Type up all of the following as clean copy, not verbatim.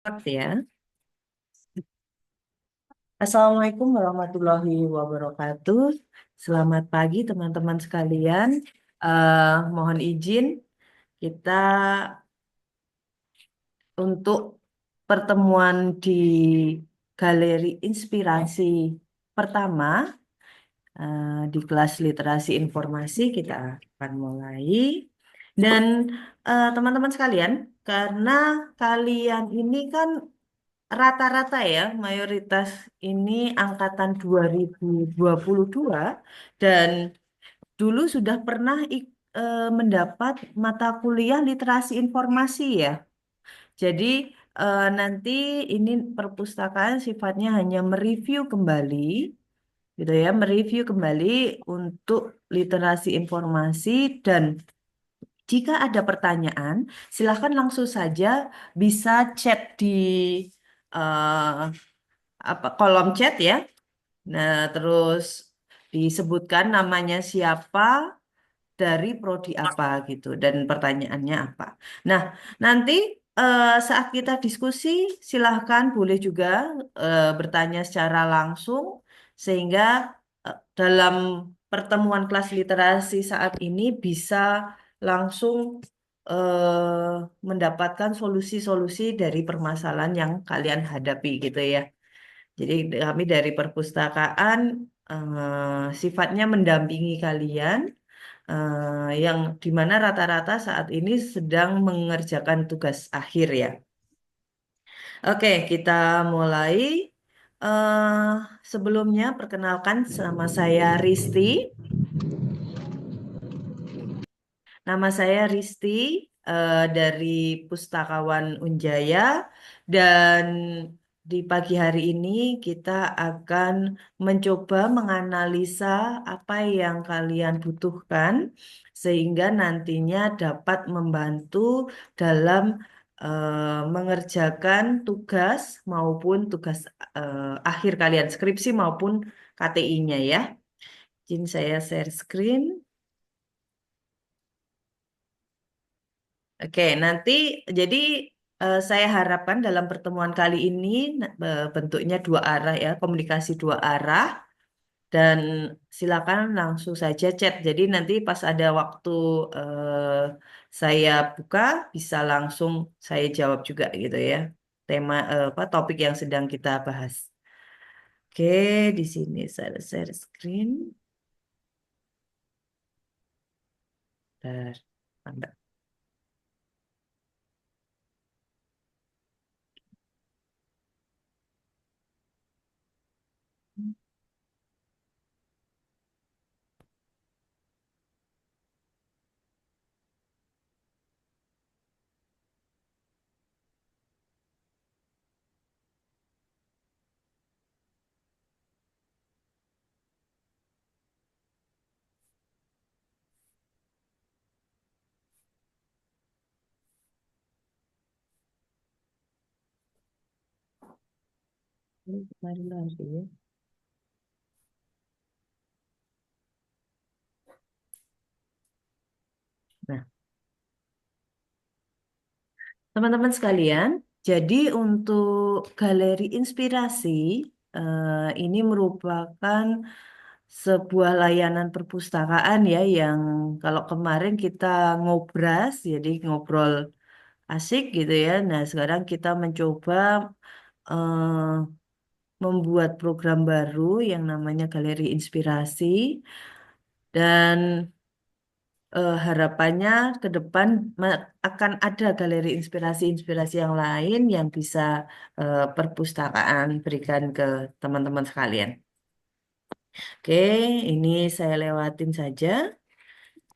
Ya. Assalamualaikum warahmatullahi wabarakatuh. Selamat pagi teman-teman sekalian. Mohon izin kita untuk pertemuan di Galeri Inspirasi pertama di kelas literasi informasi kita akan mulai. Dan teman-teman sekalian, karena kalian ini kan rata-rata ya, mayoritas ini angkatan 2022 dan dulu sudah pernah mendapat mata kuliah literasi informasi ya. Jadi nanti ini perpustakaan sifatnya hanya mereview kembali, gitu ya, mereview kembali untuk literasi informasi dan jika ada pertanyaan, silahkan langsung saja bisa chat di eh, kolom chat ya. Nah, terus disebutkan namanya siapa dari prodi apa gitu dan pertanyaannya apa. Nah, nanti saat kita diskusi silahkan boleh juga bertanya secara langsung sehingga dalam pertemuan kelas literasi saat ini bisa langsung mendapatkan solusi-solusi dari permasalahan yang kalian hadapi gitu ya. Jadi kami dari perpustakaan sifatnya mendampingi kalian yang dimana rata-rata saat ini sedang mengerjakan tugas akhir ya. Oke, kita mulai. eh Sebelumnya perkenalkan sama saya Risti. Nama saya Risti dari Pustakawan Unjaya dan di pagi hari ini kita akan mencoba menganalisa apa yang kalian butuhkan sehingga nantinya dapat membantu dalam mengerjakan tugas maupun tugas akhir kalian skripsi maupun KTI-nya ya. Izin saya share screen. Oke, nanti jadi saya harapkan dalam pertemuan kali ini bentuknya dua arah ya, komunikasi dua arah dan silakan langsung saja chat. Jadi nanti pas ada waktu saya buka bisa langsung saya jawab juga gitu ya. Tema apa topik yang sedang kita bahas. Oke, di sini saya share screen. Bentar. Bentar. Lari-lari ya. Nah, teman-teman sekalian, jadi untuk galeri inspirasi ini merupakan sebuah layanan perpustakaan ya yang kalau kemarin kita ngobras, jadi ngobrol asik gitu ya. Nah, sekarang kita mencoba membuat program baru yang namanya Galeri Inspirasi dan harapannya ke depan akan ada galeri inspirasi-inspirasi yang lain yang bisa perpustakaan berikan ke teman-teman sekalian. Oke, ini saya lewatin saja.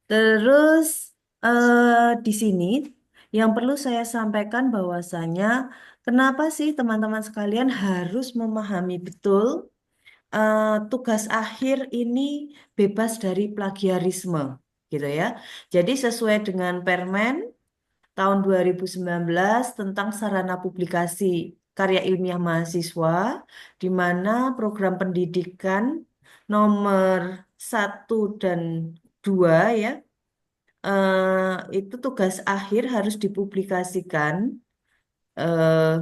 Terus di sini yang perlu saya sampaikan bahwasanya kenapa sih teman-teman sekalian harus memahami betul tugas akhir ini bebas dari plagiarisme gitu ya. Jadi sesuai dengan Permen tahun 2019 tentang sarana publikasi karya ilmiah mahasiswa, di mana program pendidikan nomor 1 dan 2 ya, itu tugas akhir harus dipublikasikan eh,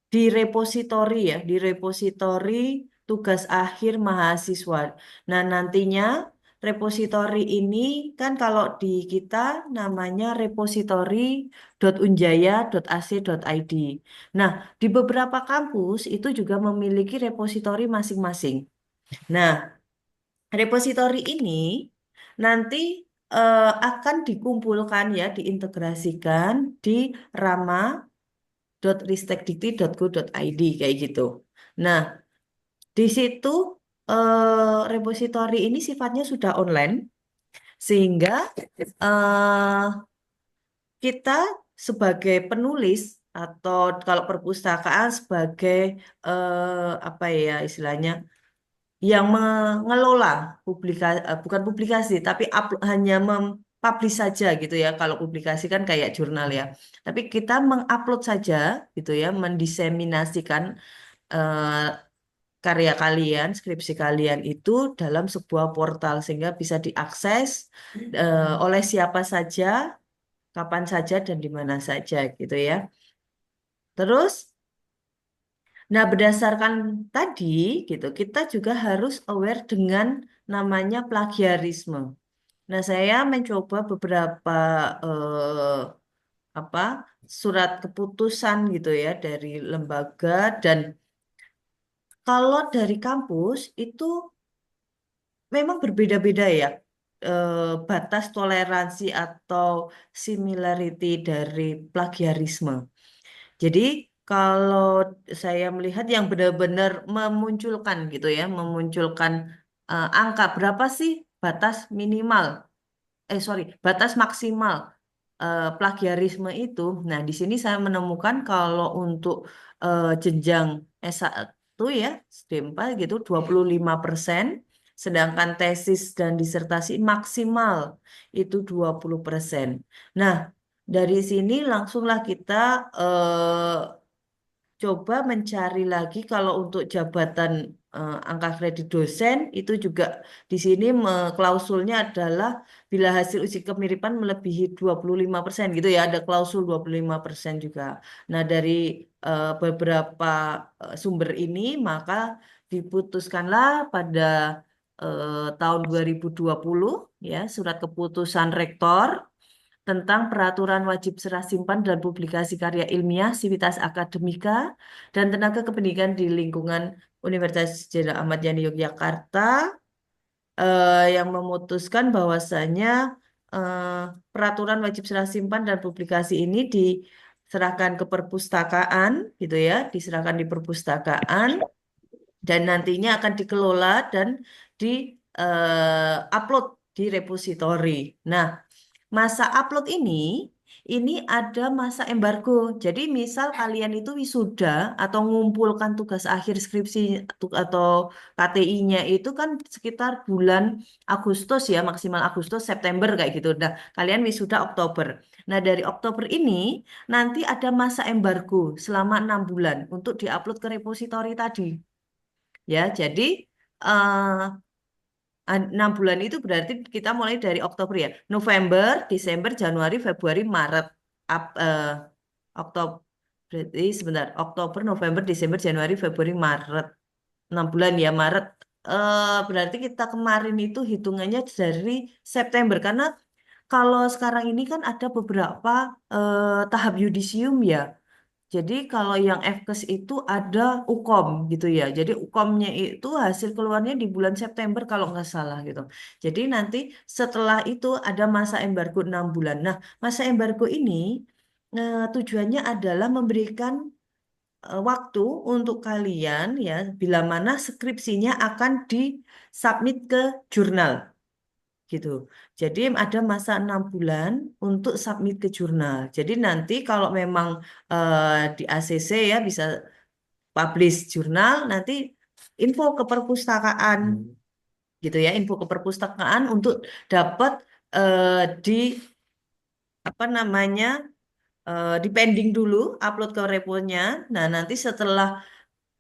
di repositori ya, di repositori tugas akhir mahasiswa. Nah, nantinya repositori ini kan kalau di kita namanya repositori.unjaya.ac.id. Nah, di beberapa kampus itu juga memiliki repositori masing-masing. Nah, repositori ini nanti akan dikumpulkan ya, diintegrasikan di rama.ristekdikti.go.id kayak gitu. Nah, di situ repositori ini sifatnya sudah online sehingga eh, kita sebagai penulis atau kalau perpustakaan sebagai apa ya istilahnya yang mengelola bukan publikasi tapi hanya mempublish saja gitu ya. Kalau publikasi kan kayak jurnal ya. Tapi kita mengupload saja gitu ya, mendiseminasikan eh, karya kalian, skripsi kalian itu dalam sebuah portal sehingga bisa diakses oleh siapa saja, kapan saja dan di mana saja gitu ya. Terus, nah berdasarkan tadi gitu, kita juga harus aware dengan namanya plagiarisme. Nah, saya mencoba beberapa eh, apa surat keputusan gitu ya dari lembaga dan kalau dari kampus itu memang berbeda-beda ya batas toleransi atau similarity dari plagiarisme. Jadi kalau saya melihat yang benar-benar memunculkan gitu ya, memunculkan angka berapa sih batas minimal, batas maksimal plagiarisme itu. Nah, di sini saya menemukan kalau untuk jenjang S1 ya, S4 gitu 25%, sedangkan tesis dan disertasi maksimal itu 20%. Nah, dari sini langsunglah kita coba mencari lagi kalau untuk jabatan angka kredit dosen itu juga di sini klausulnya adalah bila hasil uji kemiripan melebihi 25% gitu ya, ada klausul 25% juga. Nah, dari beberapa sumber ini maka diputuskanlah pada tahun 2020 ya surat keputusan rektor tentang peraturan wajib serah simpan dan publikasi karya ilmiah, sivitas akademika, dan tenaga kependidikan di lingkungan Universitas Jenderal Ahmad Yani Yogyakarta yang memutuskan bahwasannya eh, peraturan wajib serah simpan dan publikasi ini diserahkan ke perpustakaan, gitu ya, diserahkan di perpustakaan dan nantinya akan dikelola dan di upload di repositori. Nah, masa upload ini ada masa embargo. Jadi misal kalian itu wisuda atau ngumpulkan tugas akhir skripsi atau KTI-nya itu kan sekitar bulan Agustus ya, maksimal Agustus, September kayak gitu. Nah, kalian wisuda Oktober. Nah, dari Oktober ini nanti ada masa embargo selama 6 bulan untuk diupload ke repositori tadi. Ya, jadi 6 bulan itu berarti kita mulai dari Oktober ya. November, Desember, Januari, Februari, Maret. Oktober. Berarti sebentar. Oktober, November, Desember, Januari, Februari, Maret. 6 bulan ya, Maret. Berarti kita kemarin itu hitungannya dari September. Karena kalau sekarang ini kan ada beberapa tahap yudisium ya. Jadi kalau yang FKES itu ada UKOM gitu ya. Jadi UKOM-nya itu hasil keluarnya di bulan September kalau nggak salah gitu. Jadi nanti setelah itu ada masa embargo 6 bulan. Nah, masa embargo ini tujuannya adalah memberikan waktu untuk kalian ya bila mana skripsinya akan disubmit ke jurnal gitu. Jadi ada masa 6 bulan untuk submit ke jurnal. Jadi nanti kalau memang di ACC ya bisa publish jurnal, nanti info ke perpustakaan gitu ya, info ke perpustakaan untuk dapat di apa namanya di pending dulu, upload ke reponya. Nah nanti setelah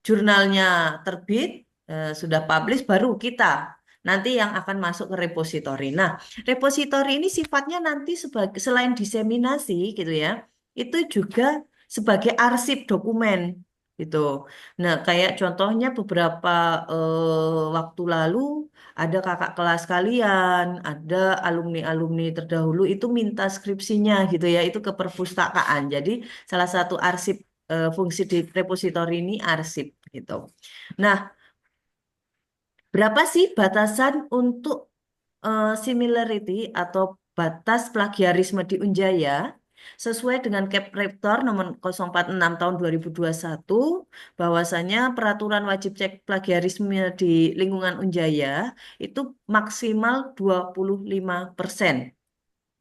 jurnalnya terbit, sudah publish, baru kita nanti yang akan masuk ke repositori. Nah, repositori ini sifatnya nanti sebagai selain diseminasi gitu ya, itu juga sebagai arsip dokumen. gitu. Nah, kayak contohnya beberapa waktu lalu ada kakak kelas kalian, ada alumni-alumni terdahulu itu minta skripsinya gitu ya, itu ke perpustakaan. Jadi salah satu arsip fungsi di repositori ini arsip gitu. Nah, berapa sih batasan untuk similarity atau batas plagiarisme di Unjaya sesuai dengan Kep Rektor nomor 046 tahun 2021 bahwasanya peraturan wajib cek plagiarisme di lingkungan Unjaya itu maksimal 25%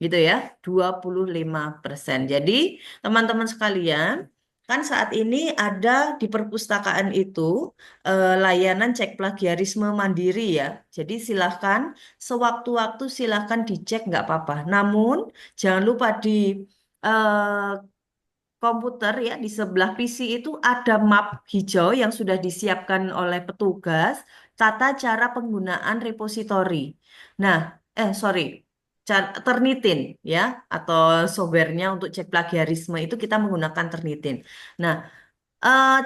gitu ya, 25%. Jadi, teman-teman sekalian, kan saat ini ada di perpustakaan itu layanan cek plagiarisme mandiri ya. Jadi silahkan sewaktu-waktu silahkan dicek nggak apa-apa. Namun jangan lupa di eh, komputer ya di sebelah PC itu ada map hijau yang sudah disiapkan oleh petugas tata cara penggunaan repositori. Nah, sorry, Turnitin ya atau softwarenya untuk cek plagiarisme itu kita menggunakan Turnitin. Nah,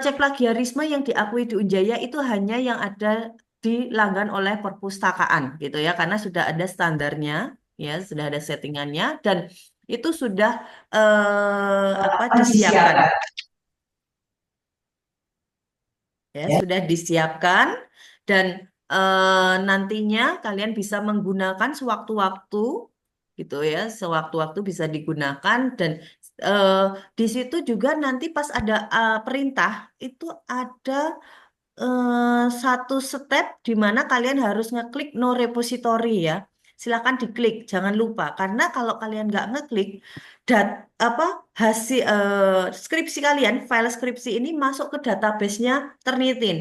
cek plagiarisme yang diakui di Unjaya itu hanya yang ada dilanggan oleh perpustakaan gitu ya karena sudah ada standarnya ya sudah ada settingannya dan itu sudah apa Apa disiapkan disiapkan ya ya. sudah disiapkan dan nantinya kalian bisa menggunakan sewaktu-waktu gitu ya sewaktu-waktu bisa digunakan dan eh, di situ juga nanti pas ada perintah itu ada satu step di mana kalian harus ngeklik no repository ya. Silakan diklik, jangan lupa karena kalau kalian nggak ngeklik dat apa hasil skripsi kalian, file skripsi ini masuk ke database-nya Turnitin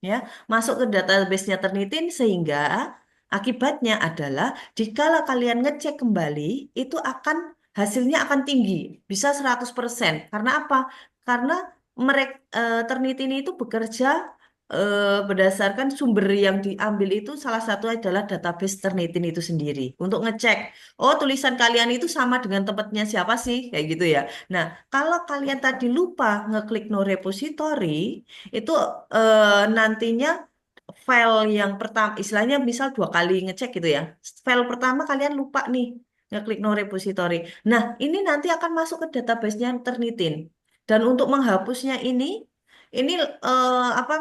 ya masuk ke database-nya Turnitin sehingga akibatnya adalah dikala kalian ngecek kembali itu akan hasilnya akan tinggi bisa 100% karena apa? Karena mereka Turnitin itu bekerja berdasarkan sumber yang diambil itu salah satu adalah database Turnitin itu sendiri untuk ngecek oh tulisan kalian itu sama dengan tempatnya siapa sih kayak gitu ya. Nah, kalau kalian tadi lupa ngeklik no repository itu nantinya file yang pertama, istilahnya misal dua kali ngecek gitu ya. File pertama kalian lupa nih ngeklik no repository. Nah, ini nanti akan masuk ke database-nya Turnitin. Dan untuk menghapusnya ini apa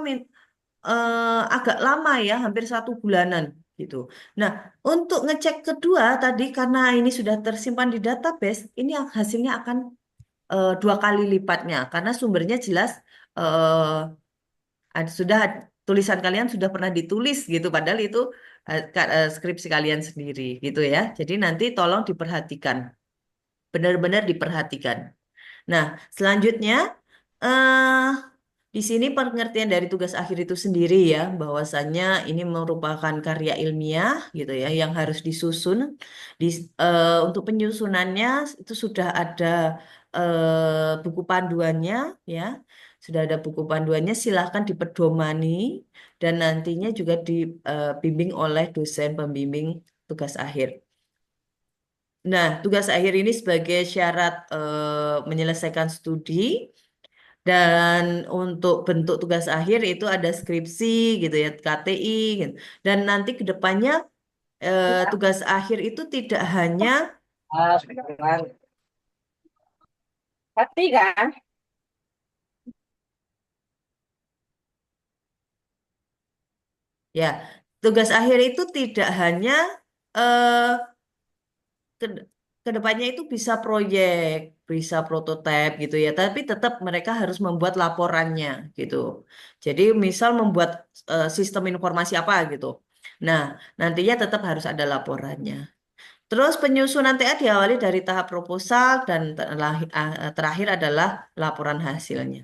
agak lama ya, hampir 1 bulanan gitu. Nah, untuk ngecek kedua tadi karena ini sudah tersimpan di database, ini hasilnya akan 2 kali lipatnya karena sumbernya jelas sudah tulisan kalian sudah pernah ditulis gitu padahal itu skripsi kalian sendiri gitu ya. Jadi nanti tolong diperhatikan, benar-benar diperhatikan. Nah, selanjutnya eh di sini pengertian dari tugas akhir itu sendiri ya, bahwasannya ini merupakan karya ilmiah gitu ya yang harus disusun. Di, untuk penyusunannya itu sudah ada buku panduannya ya. Sudah ada buku panduannya, silahkan dipedomani dan nantinya juga dibimbing oleh dosen pembimbing tugas akhir. Nah, tugas akhir ini sebagai syarat menyelesaikan studi dan untuk bentuk tugas akhir itu ada skripsi gitu ya, KTI gitu. Dan nanti ke depannya tugas akhir itu tidak hanya Sekarang tapi kan ya, tugas akhir itu tidak hanya eh, ke, ke depannya itu bisa proyek, bisa prototipe gitu ya, tapi tetap mereka harus membuat laporannya gitu. Jadi misal membuat sistem informasi apa gitu. Nah, nantinya tetap harus ada laporannya. Terus penyusunan TA diawali dari tahap proposal dan terakhir adalah laporan hasilnya.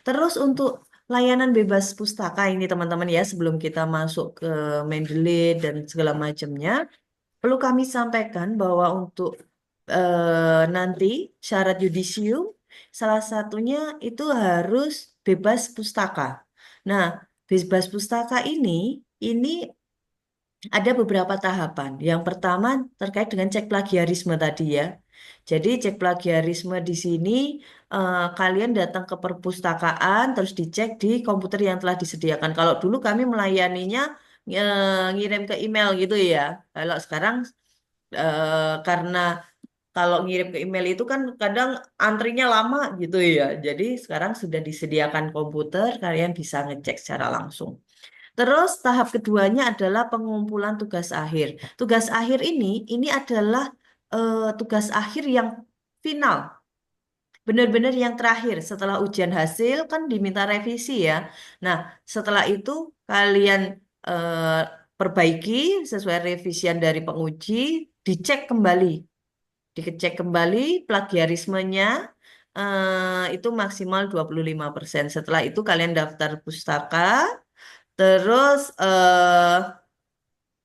Terus untuk layanan bebas pustaka ini teman-teman ya sebelum kita masuk ke Mendeley dan segala macamnya, perlu kami sampaikan bahwa untuk nanti syarat yudisium salah satunya itu harus bebas pustaka. Nah, bebas pustaka ini ada beberapa tahapan. Yang pertama terkait dengan cek plagiarisme tadi ya. Jadi cek plagiarisme di sini kalian datang ke perpustakaan terus dicek di komputer yang telah disediakan. Kalau dulu kami melayaninya ngirim ke email gitu ya. Kalau sekarang karena kalau ngirim ke email itu kan kadang antrinya lama gitu ya. Jadi sekarang sudah disediakan komputer, kalian bisa ngecek secara langsung. Terus tahap keduanya adalah pengumpulan tugas akhir. Tugas akhir ini adalah tugas akhir yang final, benar-benar yang terakhir. Setelah ujian hasil kan diminta revisi ya. Nah, setelah itu kalian perbaiki sesuai revisian dari penguji, dicek kembali, dicek kembali plagiarismenya. Itu maksimal 25%. Setelah itu kalian daftar pustaka. Terus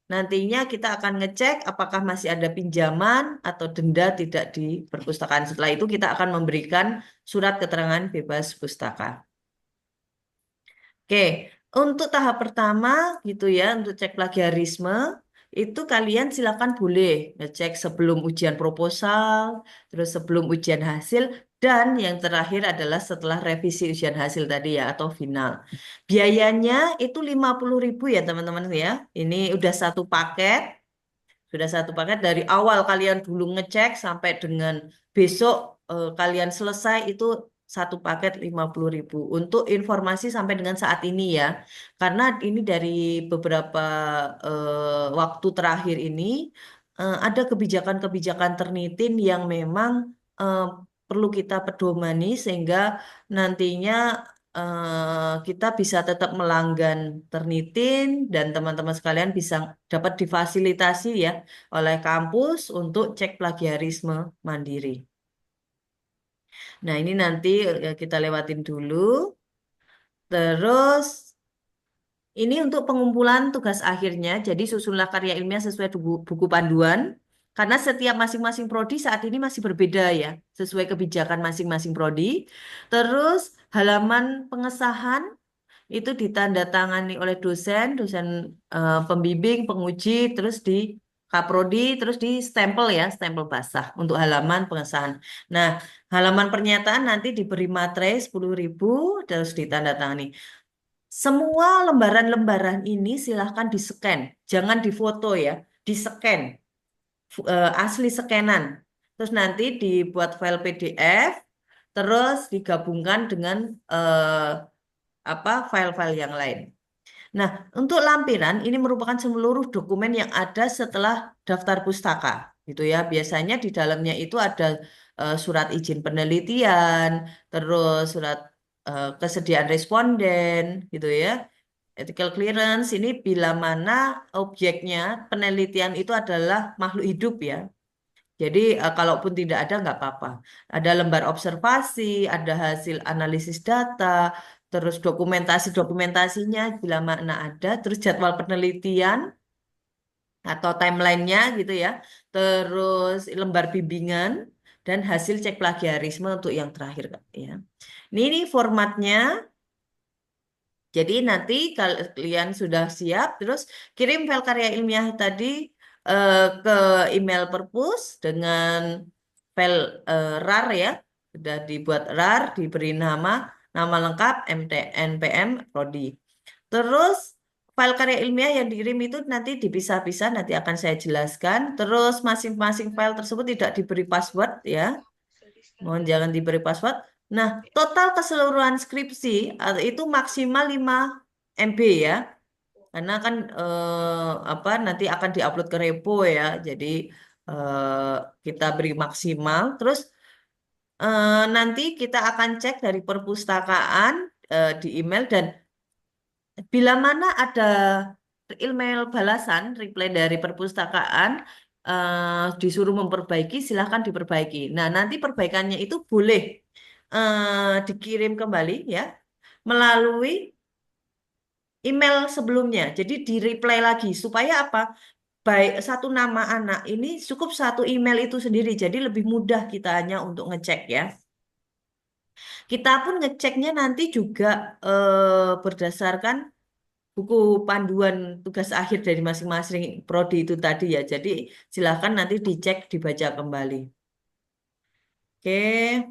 nantinya kita akan ngecek apakah masih ada pinjaman atau denda tidak di perpustakaan. Setelah itu kita akan memberikan surat keterangan bebas pustaka. Oke, untuk tahap pertama gitu ya, untuk cek plagiarisme, itu kalian silakan boleh ngecek sebelum ujian proposal, terus sebelum ujian hasil, dan yang terakhir adalah setelah revisi ujian hasil tadi ya, atau final. Biayanya itu 50.000 ya teman-teman ya. Ini udah satu paket. Sudah satu paket dari awal kalian dulu ngecek sampai dengan besok kalian selesai itu satu paket 50.000. Untuk informasi sampai dengan saat ini ya. Karena ini dari beberapa waktu terakhir ini ada kebijakan-kebijakan ternitin yang memang eh, perlu kita pedomani sehingga nantinya kita bisa tetap melanggan Turnitin dan teman-teman sekalian bisa dapat difasilitasi ya oleh kampus untuk cek plagiarisme mandiri. Nah, ini nanti kita lewatin dulu. Terus ini untuk pengumpulan tugas akhirnya. Jadi susunlah karya ilmiah sesuai buku panduan. Karena setiap masing-masing prodi saat ini masih berbeda ya, sesuai kebijakan masing-masing prodi. Terus halaman pengesahan itu ditandatangani oleh dosen, dosen pembimbing, penguji, terus di kaprodi, terus di stempel ya, stempel basah untuk halaman pengesahan. Nah, halaman pernyataan nanti diberi materai 10.000, terus ditandatangani. Semua lembaran-lembaran ini silahkan di-scan, jangan difoto ya, di-scan, asli scanan. Terus nanti dibuat file PDF, terus digabungkan dengan file-file yang lain. Nah, untuk lampiran ini merupakan seluruh dokumen yang ada setelah daftar pustaka, gitu ya. Biasanya di dalamnya itu ada surat izin penelitian, terus surat kesediaan responden, gitu ya. Ethical clearance ini bila mana objeknya penelitian itu adalah makhluk hidup ya. Jadi kalaupun tidak ada nggak apa-apa. Ada lembar observasi, ada hasil analisis data, terus dokumentasinya bila mana ada, terus jadwal penelitian atau timelinenya gitu ya, terus lembar bimbingan dan hasil cek plagiarisme untuk yang terakhir ya. Ini formatnya. Jadi nanti kalian sudah siap, terus kirim file karya ilmiah tadi ke email perpus dengan file RAR ya, sudah dibuat RAR, diberi nama lengkap, NPM, Prodi. Terus file karya ilmiah yang dikirim itu nanti dipisah-pisah, nanti akan saya jelaskan. Terus masing-masing file tersebut tidak diberi password ya. Mohon jangan diberi password. Nah, total keseluruhan skripsi itu maksimal 5 MB ya. Karena kan nanti akan diupload ke repo ya. Jadi kita beri maksimal. Terus nanti kita akan cek dari perpustakaan di email dan bila mana ada email balasan, reply dari perpustakaan, disuruh memperbaiki, silahkan diperbaiki. Nah, nanti perbaikannya itu boleh dikirim kembali ya melalui email sebelumnya. Jadi di-reply lagi supaya apa? Baik satu nama anak ini cukup satu email itu sendiri. Jadi lebih mudah kita hanya untuk ngecek ya. Kita pun ngeceknya nanti juga berdasarkan buku panduan tugas akhir dari masing-masing prodi itu tadi ya. Jadi silakan nanti dicek, dibaca kembali. Oke,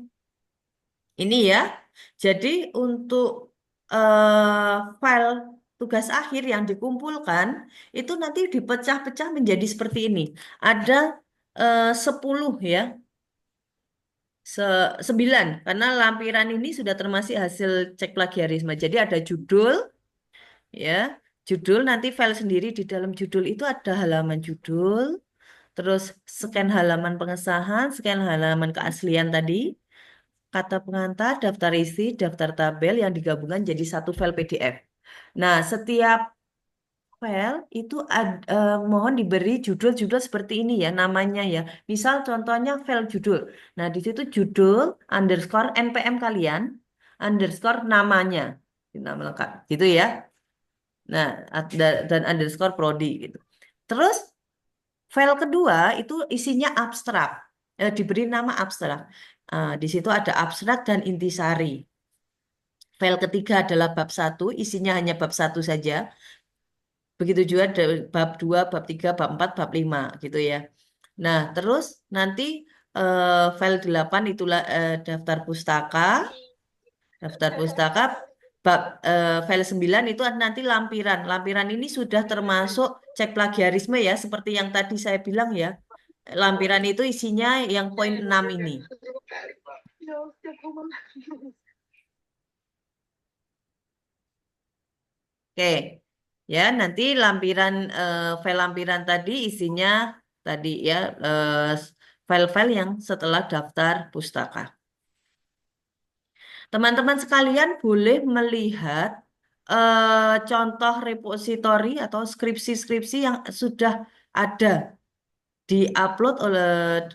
ini ya. Jadi untuk file tugas akhir yang dikumpulkan itu nanti dipecah-pecah menjadi seperti ini. Ada 10 ya, se 9 karena lampiran ini sudah termasuk hasil cek plagiarisme. Jadi ada judul ya, judul nanti file sendiri di dalam judul itu ada halaman judul, terus scan halaman pengesahan, scan halaman keaslian tadi, kata pengantar, daftar isi, daftar tabel yang digabungkan jadi satu file PDF. Nah, setiap file itu mohon diberi judul-judul seperti ini ya namanya ya. Misal contohnya file judul. Nah, di situ judul underscore NPM kalian underscore namanya. Nama lengkap gitu ya. Nah, dan underscore prodi gitu. Terus file kedua itu isinya abstrak. Diberi nama abstrak. Di situ ada abstrak dan intisari. File ketiga adalah bab satu, isinya hanya bab satu saja. Begitu juga bab 2, bab 3, bab 4, bab 5 gitu ya. Nah, terus nanti file 8 itulah daftar pustaka bab file 9 itu nanti lampiran. Lampiran ini sudah termasuk cek plagiarisme ya, seperti yang tadi saya bilang ya. Lampiran itu isinya yang poin 6 ini. Oke. Ya, nanti file lampiran tadi isinya tadi ya file-file yang setelah daftar pustaka. Teman-teman sekalian boleh melihat contoh repositori atau skripsi-skripsi yang sudah ada diupload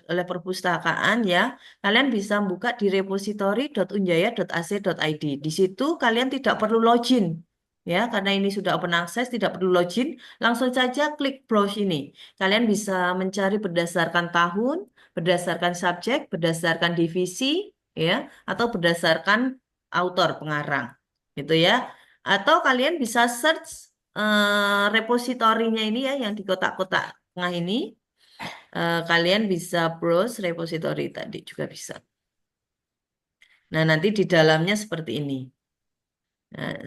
oleh perpustakaan ya. Kalian bisa buka di repository.unjaya.ac.id. Di situ kalian tidak perlu login ya, karena ini sudah open access, tidak perlu login. Langsung saja klik browse ini. Kalian bisa mencari berdasarkan tahun, berdasarkan subjek, berdasarkan divisi ya, atau berdasarkan autor pengarang gitu ya. Atau kalian bisa search repositorinya ini ya yang di kotak-kotak tengah ini. Kalian bisa browse repository tadi juga bisa. Nah, nanti di dalamnya seperti ini. Nah,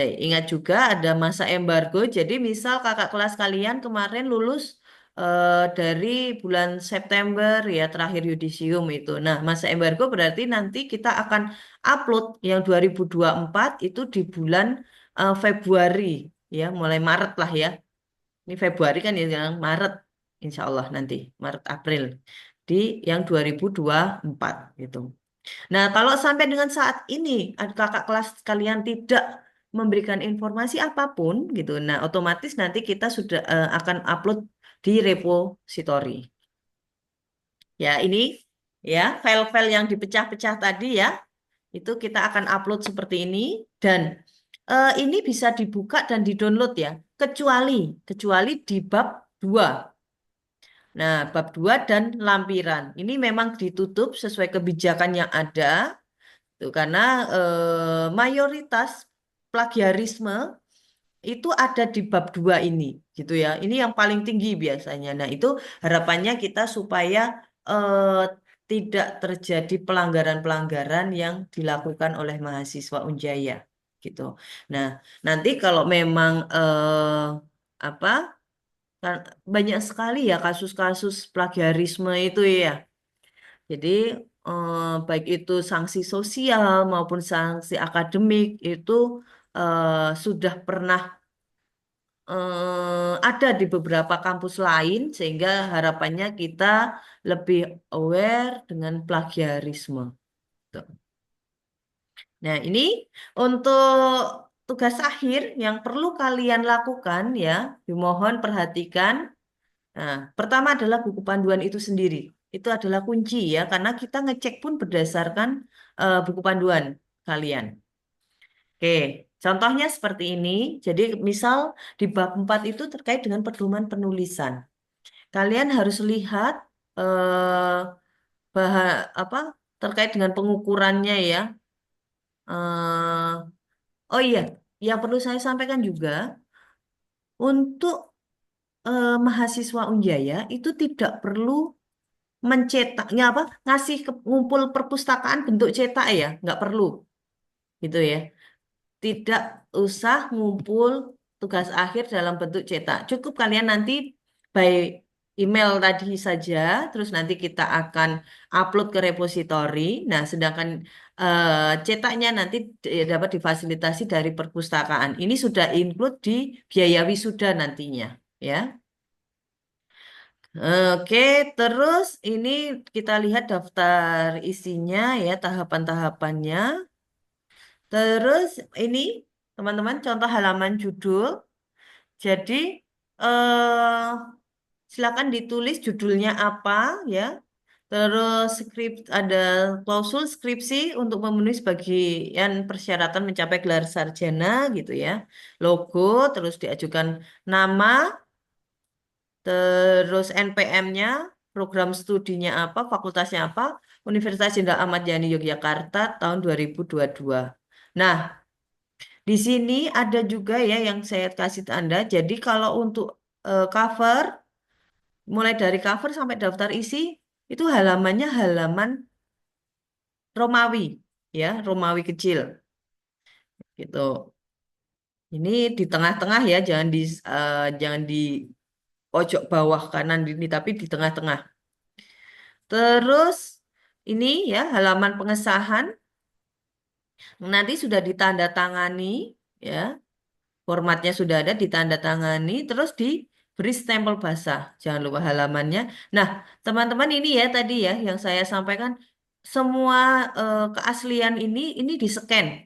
ingat juga ada masa embargo. Jadi misal kakak kelas kalian kemarin lulus dari bulan September ya terakhir yudisium itu. Nah, masa embargo berarti nanti kita akan upload yang 2024 itu di bulan Februari ya, mulai Maret lah ya. Ini Februari kan ya, yang Maret, insya Allah nanti, Maret April di yang 2024 gitu. Nah, kalau sampai dengan saat ini ada kakak kelas kalian tidak memberikan informasi apapun gitu, nah otomatis nanti kita sudah akan upload di repository. Ya, ini ya file-file yang dipecah-pecah tadi ya, itu kita akan upload seperti ini dan ini bisa dibuka dan di-download ya, kecuali kecuali di bab 2. Nah, bab 2 dan lampiran. Ini memang ditutup sesuai kebijakan yang ada tuh, karena mayoritas plagiarisme itu ada di bab 2 ini gitu ya. Ini yang paling tinggi biasanya. Nah, itu harapannya kita supaya tidak terjadi pelanggaran-pelanggaran yang dilakukan oleh mahasiswa Unjaya gitu. Nah, nanti kalau memang apa banyak sekali ya kasus-kasus plagiarisme itu ya. Jadi baik itu sanksi sosial maupun sanksi akademik itu sudah pernah ada di beberapa kampus lain sehingga harapannya kita lebih aware dengan plagiarisme. Tuh. Nah, ini untuk tugas akhir yang perlu kalian lakukan ya, dimohon perhatikan. Nah, pertama adalah buku panduan itu sendiri. Itu adalah kunci ya, karena kita ngecek pun berdasarkan buku panduan kalian. Oke, contohnya seperti ini. Jadi, misal di bab 4 itu terkait dengan pedoman penulisan. Kalian harus lihat eh apa terkait dengan pengukurannya ya. Eh, oh iya, yang perlu saya sampaikan juga untuk mahasiswa Unjaya itu tidak perlu mencetaknya apa ngasih ngumpul perpustakaan bentuk cetak ya, nggak perlu gitu ya. Tidak usah ngumpul tugas akhir dalam bentuk cetak. Cukup kalian nanti by email tadi saja, terus nanti kita akan upload ke repositori. Nah, sedangkan cetaknya nanti dapat difasilitasi dari perpustakaan. Ini sudah include di biaya wisuda nantinya, ya. Oke, terus ini kita lihat daftar isinya ya, tahapan-tahapannya. Terus ini teman-teman contoh halaman judul. Jadi eh silakan ditulis judulnya apa ya. Terus ada klausul skripsi untuk memenuhi sebagian persyaratan mencapai gelar sarjana gitu ya. Logo, terus diajukan nama, terus NPM-nya, program studinya apa, fakultasnya apa, Universitas Jenderal Ahmad Yani Yogyakarta tahun 2022. Nah, di sini ada juga ya yang saya kasih Anda. Jadi kalau untuk cover, mulai dari cover sampai daftar isi, itu halamannya halaman Romawi, ya, Romawi kecil, gitu. Ini di tengah-tengah ya, jangan di pojok bawah kanan ini, tapi di tengah-tengah. Terus ini ya halaman pengesahan nanti sudah ditandatangani, ya. Formatnya sudah ada ditandatangani, terus diberi stempel basah. Jangan lupa halamannya. Nah, teman-teman ini ya tadi ya yang saya sampaikan semua keaslian ini di-scan.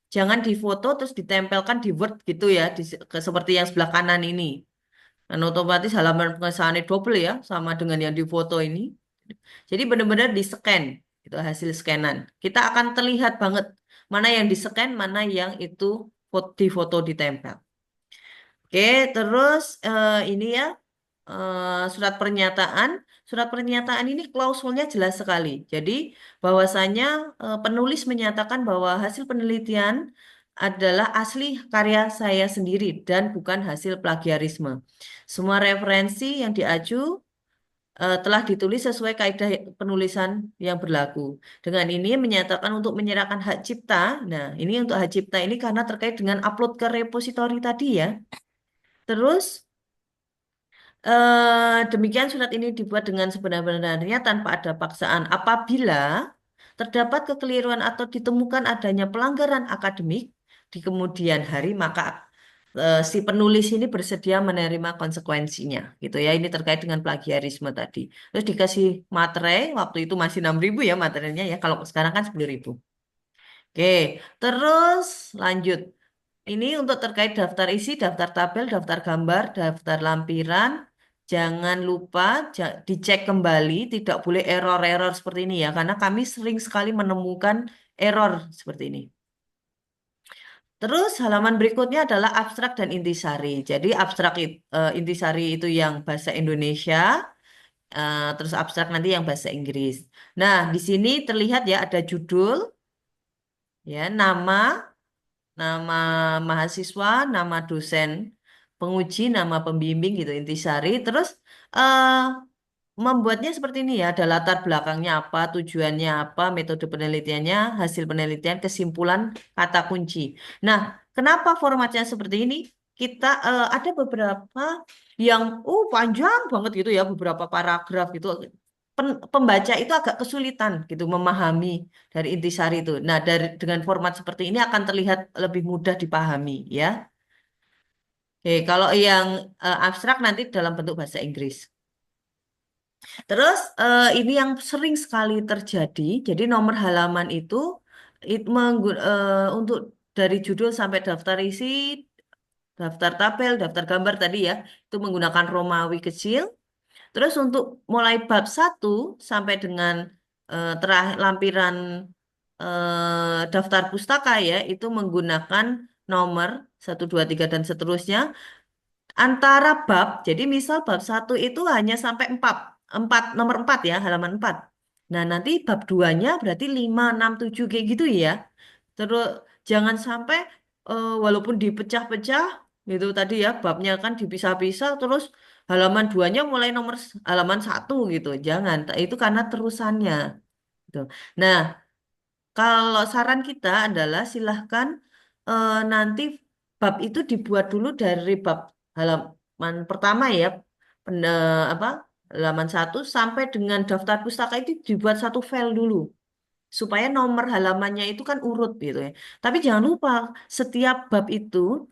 Jangan difoto terus ditempelkan di Word gitu ya, seperti yang sebelah kanan ini. Dan otomatis halaman pengesahannya double ya, sama dengan yang difoto ini. Jadi benar-benar di-scan, itu hasil scanan. Kita akan terlihat banget mana yang di-scan, mana yang itu difoto ditempel. Oke, terus ini ya surat pernyataan. Surat pernyataan ini klausulnya jelas sekali. Jadi bahwasanya penulis menyatakan bahwa hasil penelitian adalah asli karya saya sendiri dan bukan hasil plagiarisme. Semua referensi yang diaju telah ditulis sesuai kaidah penulisan yang berlaku. Dengan ini menyatakan untuk menyerahkan hak cipta. Nah, ini untuk hak cipta ini karena terkait dengan upload ke repositori tadi ya. Terus demikian surat ini dibuat dengan sebenar-benarnya tanpa ada paksaan. Apabila terdapat kekeliruan atau ditemukan adanya pelanggaran akademik di kemudian hari, maka si penulis ini bersedia menerima konsekuensinya, gitu ya. Ini terkait dengan plagiarisme tadi. Terus dikasih materai, waktu itu masih 6.000 ya materinya ya. Kalau sekarang kan 10.000. Oke, terus lanjut. Ini untuk terkait daftar isi, daftar tabel, daftar gambar, daftar lampiran. Jangan lupa dicek kembali, tidak boleh error-error seperti ini ya, karena kami sering sekali menemukan error seperti ini. Terus halaman berikutnya adalah abstrak dan intisari. Jadi intisari itu yang bahasa Indonesia, terus abstrak nanti yang bahasa Inggris. Nah, di sini terlihat ya ada judul, ya nama mahasiswa, nama dosen penguji, nama pembimbing gitu intisari. Terus eh, membuatnya seperti ini ya, ada latar belakangnya apa, tujuannya apa, metode penelitiannya, hasil penelitian, kesimpulan, kata kunci. Nah, kenapa formatnya seperti ini? Kita ada beberapa yang panjang banget gitu ya, beberapa paragraf gitu. Pembaca itu agak kesulitan gitu memahami dari intisari itu. Nah, dengan format seperti ini akan terlihat lebih mudah dipahami ya. Oke, kalau yang abstrak nanti dalam bentuk bahasa Inggris. Terus ini yang sering sekali terjadi. Jadi nomor halaman untuk dari judul sampai daftar isi, daftar tabel, daftar gambar tadi ya, itu menggunakan Romawi kecil. Terus untuk mulai bab 1 sampai dengan terakhir lampiran daftar pustaka ya, itu menggunakan nomor 1, 2, 3 dan seterusnya antara bab. Jadi misal bab 1 itu hanya sampai 4, nomor 4 ya, halaman 4. Nah, nanti bab 2-nya berarti 5, 6, 7 kayak gitu ya. Terus jangan sampai walaupun dipecah-pecah gitu tadi ya, babnya kan dipisah-pisah terus halaman duanya mulai halaman satu gitu. Jangan, itu karena terusannya. Gitu. Nah, kalau saran kita adalah silahkan nanti bab itu dibuat dulu dari bab halaman pertama ya, apa halaman satu sampai dengan daftar pustaka itu dibuat satu file dulu supaya nomor halamannya itu kan urut gitu ya. Tapi jangan lupa setiap bab itu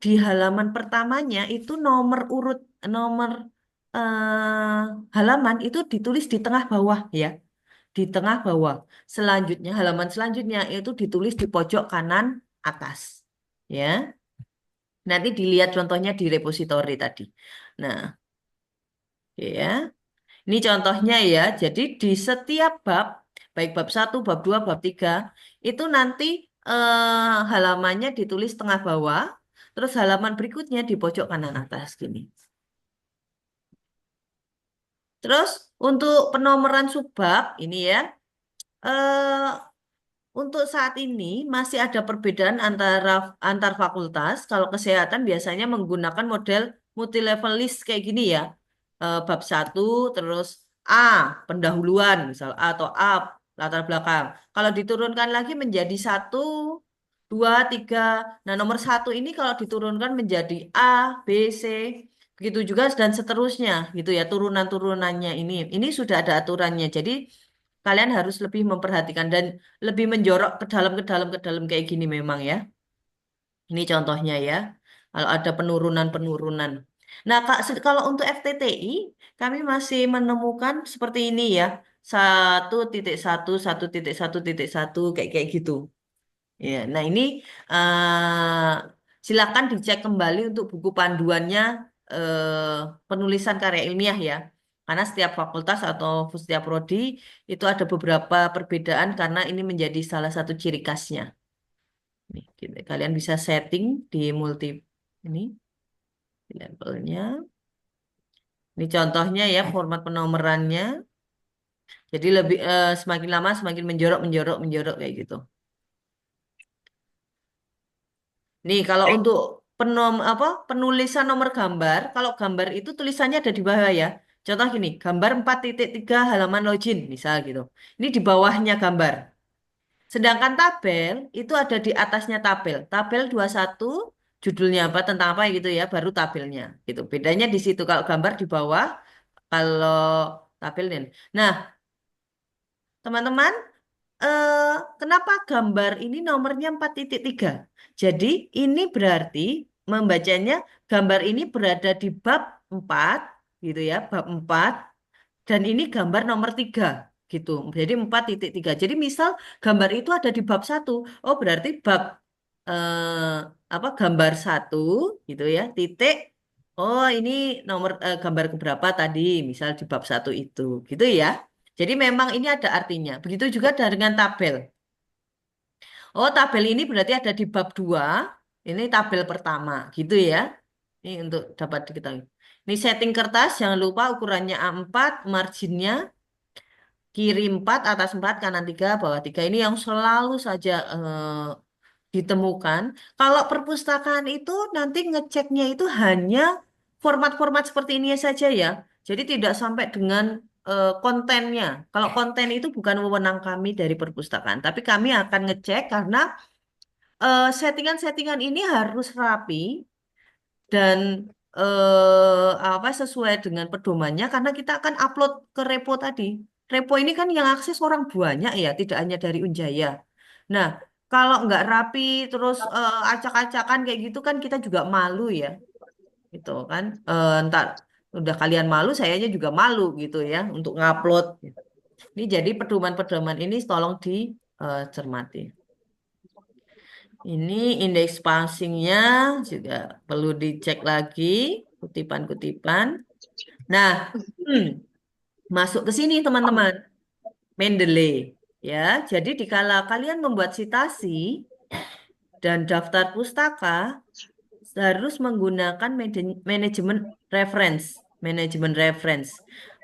di halaman pertamanya itu nomor halaman itu ditulis di tengah bawah ya, di tengah bawah. Selanjutnya, halaman selanjutnya itu ditulis di pojok kanan atas. Ya, nanti dilihat contohnya di repositori tadi. Nah, ya, ini contohnya ya. Jadi di setiap bab, baik bab satu, bab 2, bab 3, itu nanti halamannya ditulis tengah bawah, terus halaman berikutnya di pojok kanan atas gini. Terus untuk penomoran subbab ini ya, eh, untuk saat ini masih ada perbedaan antar fakultas. Kalau kesehatan biasanya menggunakan model multi-level list kayak gini ya. Bab satu, terus A, pendahuluan, misal A atau A, latar belakang. Kalau diturunkan lagi menjadi satu, dua, tiga. Nah, nomor satu ini kalau diturunkan menjadi A, B, C, begitu juga dan seterusnya gitu ya. Turunan-turunannya ini. Ini sudah ada aturannya. Jadi kalian harus lebih memperhatikan dan lebih menjorok ke dalam kayak gini memang ya. Ini contohnya ya. Kalau ada penurunan-penurunan. Nah, Kak, kalau untuk FTTI, kami masih menemukan seperti ini ya. 1.1, 1.1.1 kayak kayak gitu. Ya, nah ini silakan dicek kembali untuk buku panduannya penulisan karya ilmiah ya. Karena setiap fakultas atau setiap prodi itu ada beberapa perbedaan karena ini menjadi salah satu ciri khasnya. Nih, kalian bisa setting di multi ini di levelnya. Ini contohnya ya format penomorannya. Jadi lebih semakin lama semakin menjorok menjorok menjorok kayak gitu. Nih, kalau untuk penulisan nomor gambar, kalau gambar itu tulisannya ada di bawah ya. Contoh gini, gambar 4.3 halaman login, misal gitu. Ini di bawahnya gambar. Sedangkan tabel itu ada di atasnya tabel. Tabel 21 judulnya apa, tentang apa gitu ya, baru tabelnya. Gitu. Bedanya di situ kalau gambar di bawah, kalau tabelnya. Nah, teman-teman, eh, kenapa gambar ini nomornya 4.3? Jadi ini berarti membacanya gambar ini berada di bab 4 gitu ya, bab 4 dan ini gambar nomor 3 gitu. Jadi 4.3. Jadi misal gambar itu ada di bab satu, oh berarti bab gambar satu gitu ya, titik. Oh, ini gambar keberapa tadi, misal di bab satu itu, gitu ya. Jadi memang ini ada artinya. Begitu juga dengan tabel. Oh, tabel ini berarti ada di bab 2. Ini tabel pertama, gitu ya. Ini untuk dapat diketahui. Ini setting kertas, jangan lupa ukurannya A4, marginnya kiri 4, atas 4, kanan 3, bawah 3. Ini yang selalu saja ditemukan. Kalau perpustakaan itu nanti ngeceknya itu hanya format-format seperti ini saja ya. Jadi tidak sampai dengan kontennya. Kalau konten itu bukan wewenang kami dari perpustakaan, tapi kami akan ngecek karena settingan-settingan ini harus rapi dan sesuai dengan pedomannya karena kita akan upload ke repo tadi. Repo ini kan yang akses orang banyak ya, tidak hanya dari Unjaya. Nah, kalau nggak rapi terus acak-acakan kayak gitu kan kita juga malu ya, gitu kan. Ntar udah kalian malu, sayanya juga malu gitu ya untuk ngupload. Ini jadi pedoman-pedoman ini tolong dicermati. Ini indeks passingnya juga perlu dicek lagi, kutipan-kutipan. Nah, hmm, masuk ke sini teman-teman, Mendeley. Ya, jadi dikala kalian membuat citasi dan daftar pustaka, harus menggunakan manajemen reference. Manajemen reference.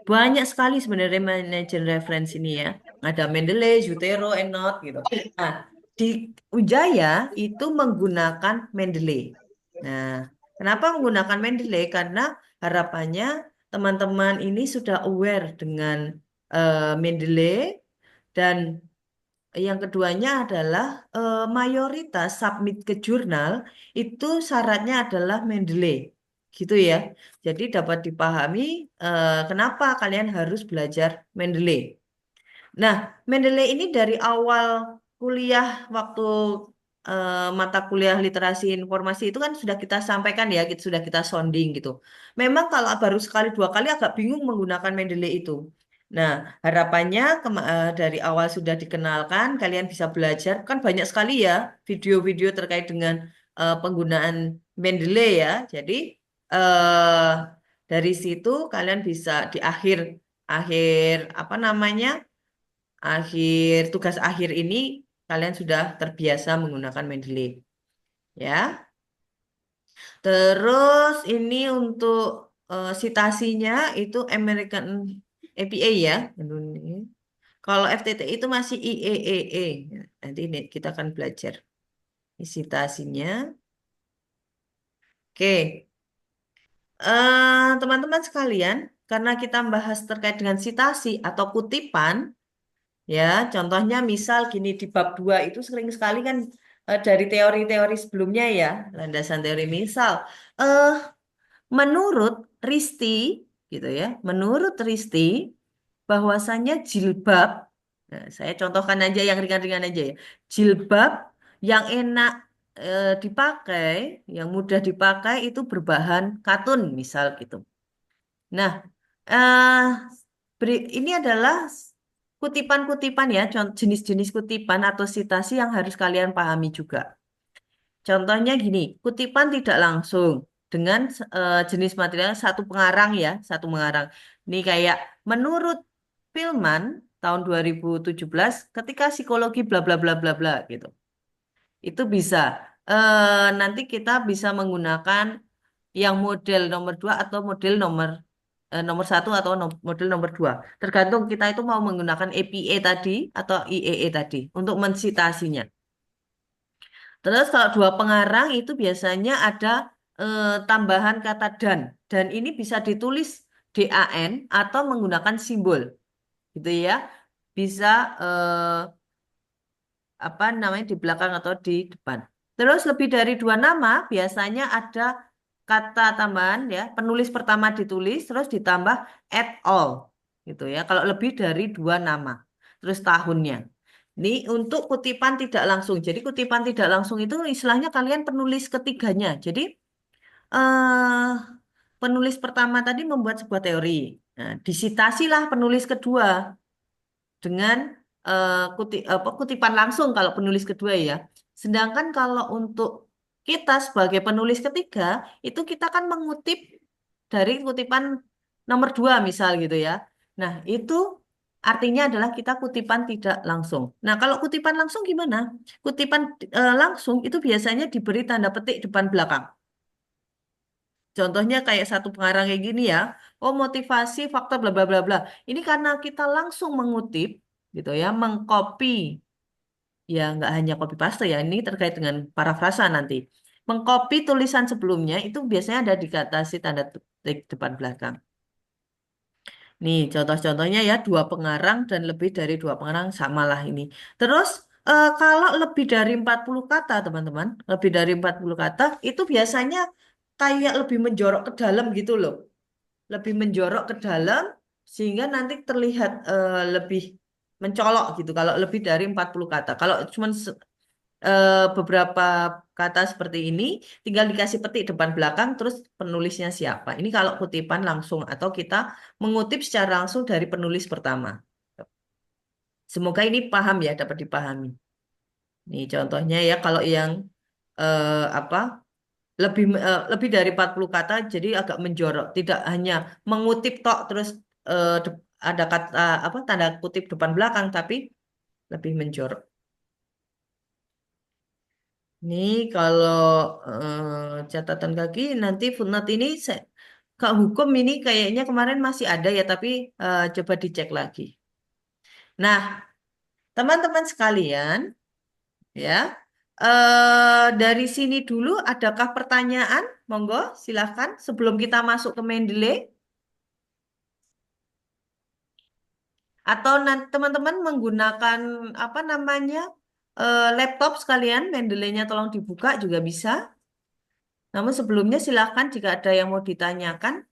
Banyak sekali sebenarnya manajemen reference ini ya. Ada Mendeley, Zotero, Enot gitu. Nah, di Ujaya itu menggunakan Mendeley. Nah, kenapa menggunakan Mendeley? Karena harapannya teman-teman ini sudah aware dengan Mendeley dan yang keduanya adalah mayoritas submit ke jurnal itu syaratnya adalah Mendeley, gitu ya. Jadi dapat dipahami kenapa kalian harus belajar Mendeley. Nah, Mendeley ini dari awal kuliah waktu mata kuliah literasi informasi itu kan sudah kita sampaikan ya, sudah kita sounding gitu. Memang kalau baru sekali dua kali agak bingung menggunakan Mendeley itu. Nah, harapannya dari awal sudah dikenalkan, kalian bisa belajar. Kan banyak sekali ya video-video terkait dengan penggunaan Mendeley ya. Jadi eh, dari situ kalian bisa di akhir akhir apa namanya? Tugas akhir ini kalian sudah terbiasa menggunakan Mendeley ya. Terus ini untuk sitasinya itu American APA ya. Indonesia. Kalau FTT itu masih IEEE. Nanti ini kita akan belajar sitasinya. Oke. Teman-teman sekalian, karena kita membahas terkait dengan sitasi atau kutipan, ya, contohnya misal gini di bab 2 itu sering sekali kan dari teori-teori sebelumnya ya, landasan teori misal eh menurut Risti gitu ya, menurut Risti bahwasannya jilbab, nah, saya contohkan aja yang ringan-ringan aja ya. Jilbab yang enak dipakai, yang mudah dipakai itu berbahan katun misal gitu. Nah, eh ini adalah kutipan-kutipan ya, jenis-jenis kutipan atau sitasi yang harus kalian pahami juga. Contohnya gini, kutipan tidak langsung dengan jenis material satu pengarang ya, satu pengarang. Ini kayak menurut Filman tahun 2017 ketika psikologi bla bla bla bla bla gitu. Itu bisa. Nanti kita bisa menggunakan yang model nomor 2 atau model nomor satu atau model nomor 2. Tergantung kita itu mau menggunakan APA tadi atau IEE tadi untuk mensitasinya. Terus kalau dua pengarang itu biasanya ada tambahan kata dan. Dan ini bisa ditulis DAN atau menggunakan simbol gitu ya. Bisa apa namanya di belakang atau di depan. Terus lebih dari dua nama biasanya ada kata tambahan ya, penulis pertama ditulis terus ditambah at all gitu ya. Kalau lebih dari dua nama. Terus tahunnya. Ini untuk kutipan tidak langsung. Jadi kutipan tidak langsung itu istilahnya kalian penulis ketiganya. Jadi eh penulis pertama tadi membuat sebuah teori. Nah, disitasilah penulis kedua dengan kutipan langsung kalau penulis kedua ya. Sedangkan kalau untuk kita sebagai penulis ketiga, itu kita kan mengutip dari kutipan nomor 2 misal gitu ya. Nah, itu artinya adalah kita kutipan tidak langsung. Nah, kalau kutipan langsung gimana? Kutipan langsung itu biasanya diberi tanda petik depan belakang. Contohnya kayak satu pengarang kayak gini ya. Oh, motivasi faktor bla bla bla bla. Ini karena kita langsung mengutip gitu ya, mengcopy ya nggak hanya copy paste ya, ini terkait dengan parafrasa nanti. Mengcopy tulisan sebelumnya itu biasanya ada dikatasi tanda petik depan belakang. Nih, contoh-contohnya ya dua pengarang dan lebih dari dua pengarang samalah ini. Terus kalau lebih dari 40 kata, teman-teman, lebih dari 40 kata itu biasanya kayak lebih menjorok ke dalam gitu loh. Lebih menjorok ke dalam sehingga nanti terlihat lebih mencolok gitu kalau lebih dari 40 kata. Kalau cuma beberapa kata seperti ini tinggal dikasih petik depan belakang terus penulisnya siapa. Ini kalau kutipan langsung atau kita mengutip secara langsung dari penulis pertama. Semoga ini paham ya, dapat dipahami. Nih contohnya ya kalau yang apa lebih dari 40 kata jadi agak menjorok, tidak hanya mengutip tok terus ada kata apa tanda kutip depan belakang tapi lebih menjorok. Ini kalau catatan kaki nanti footnote ini Kak Hukum ini kayaknya kemarin masih ada ya tapi coba dicek lagi. Nah, teman-teman sekalian ya. Dari sini dulu, adakah pertanyaan? Monggo, silahkan. Sebelum kita masuk ke Mendeley, atau nanti teman-teman menggunakan apa namanya laptop sekalian, Mendeley-nya tolong dibuka juga bisa. Namun sebelumnya silahkan jika ada yang mau ditanyakan.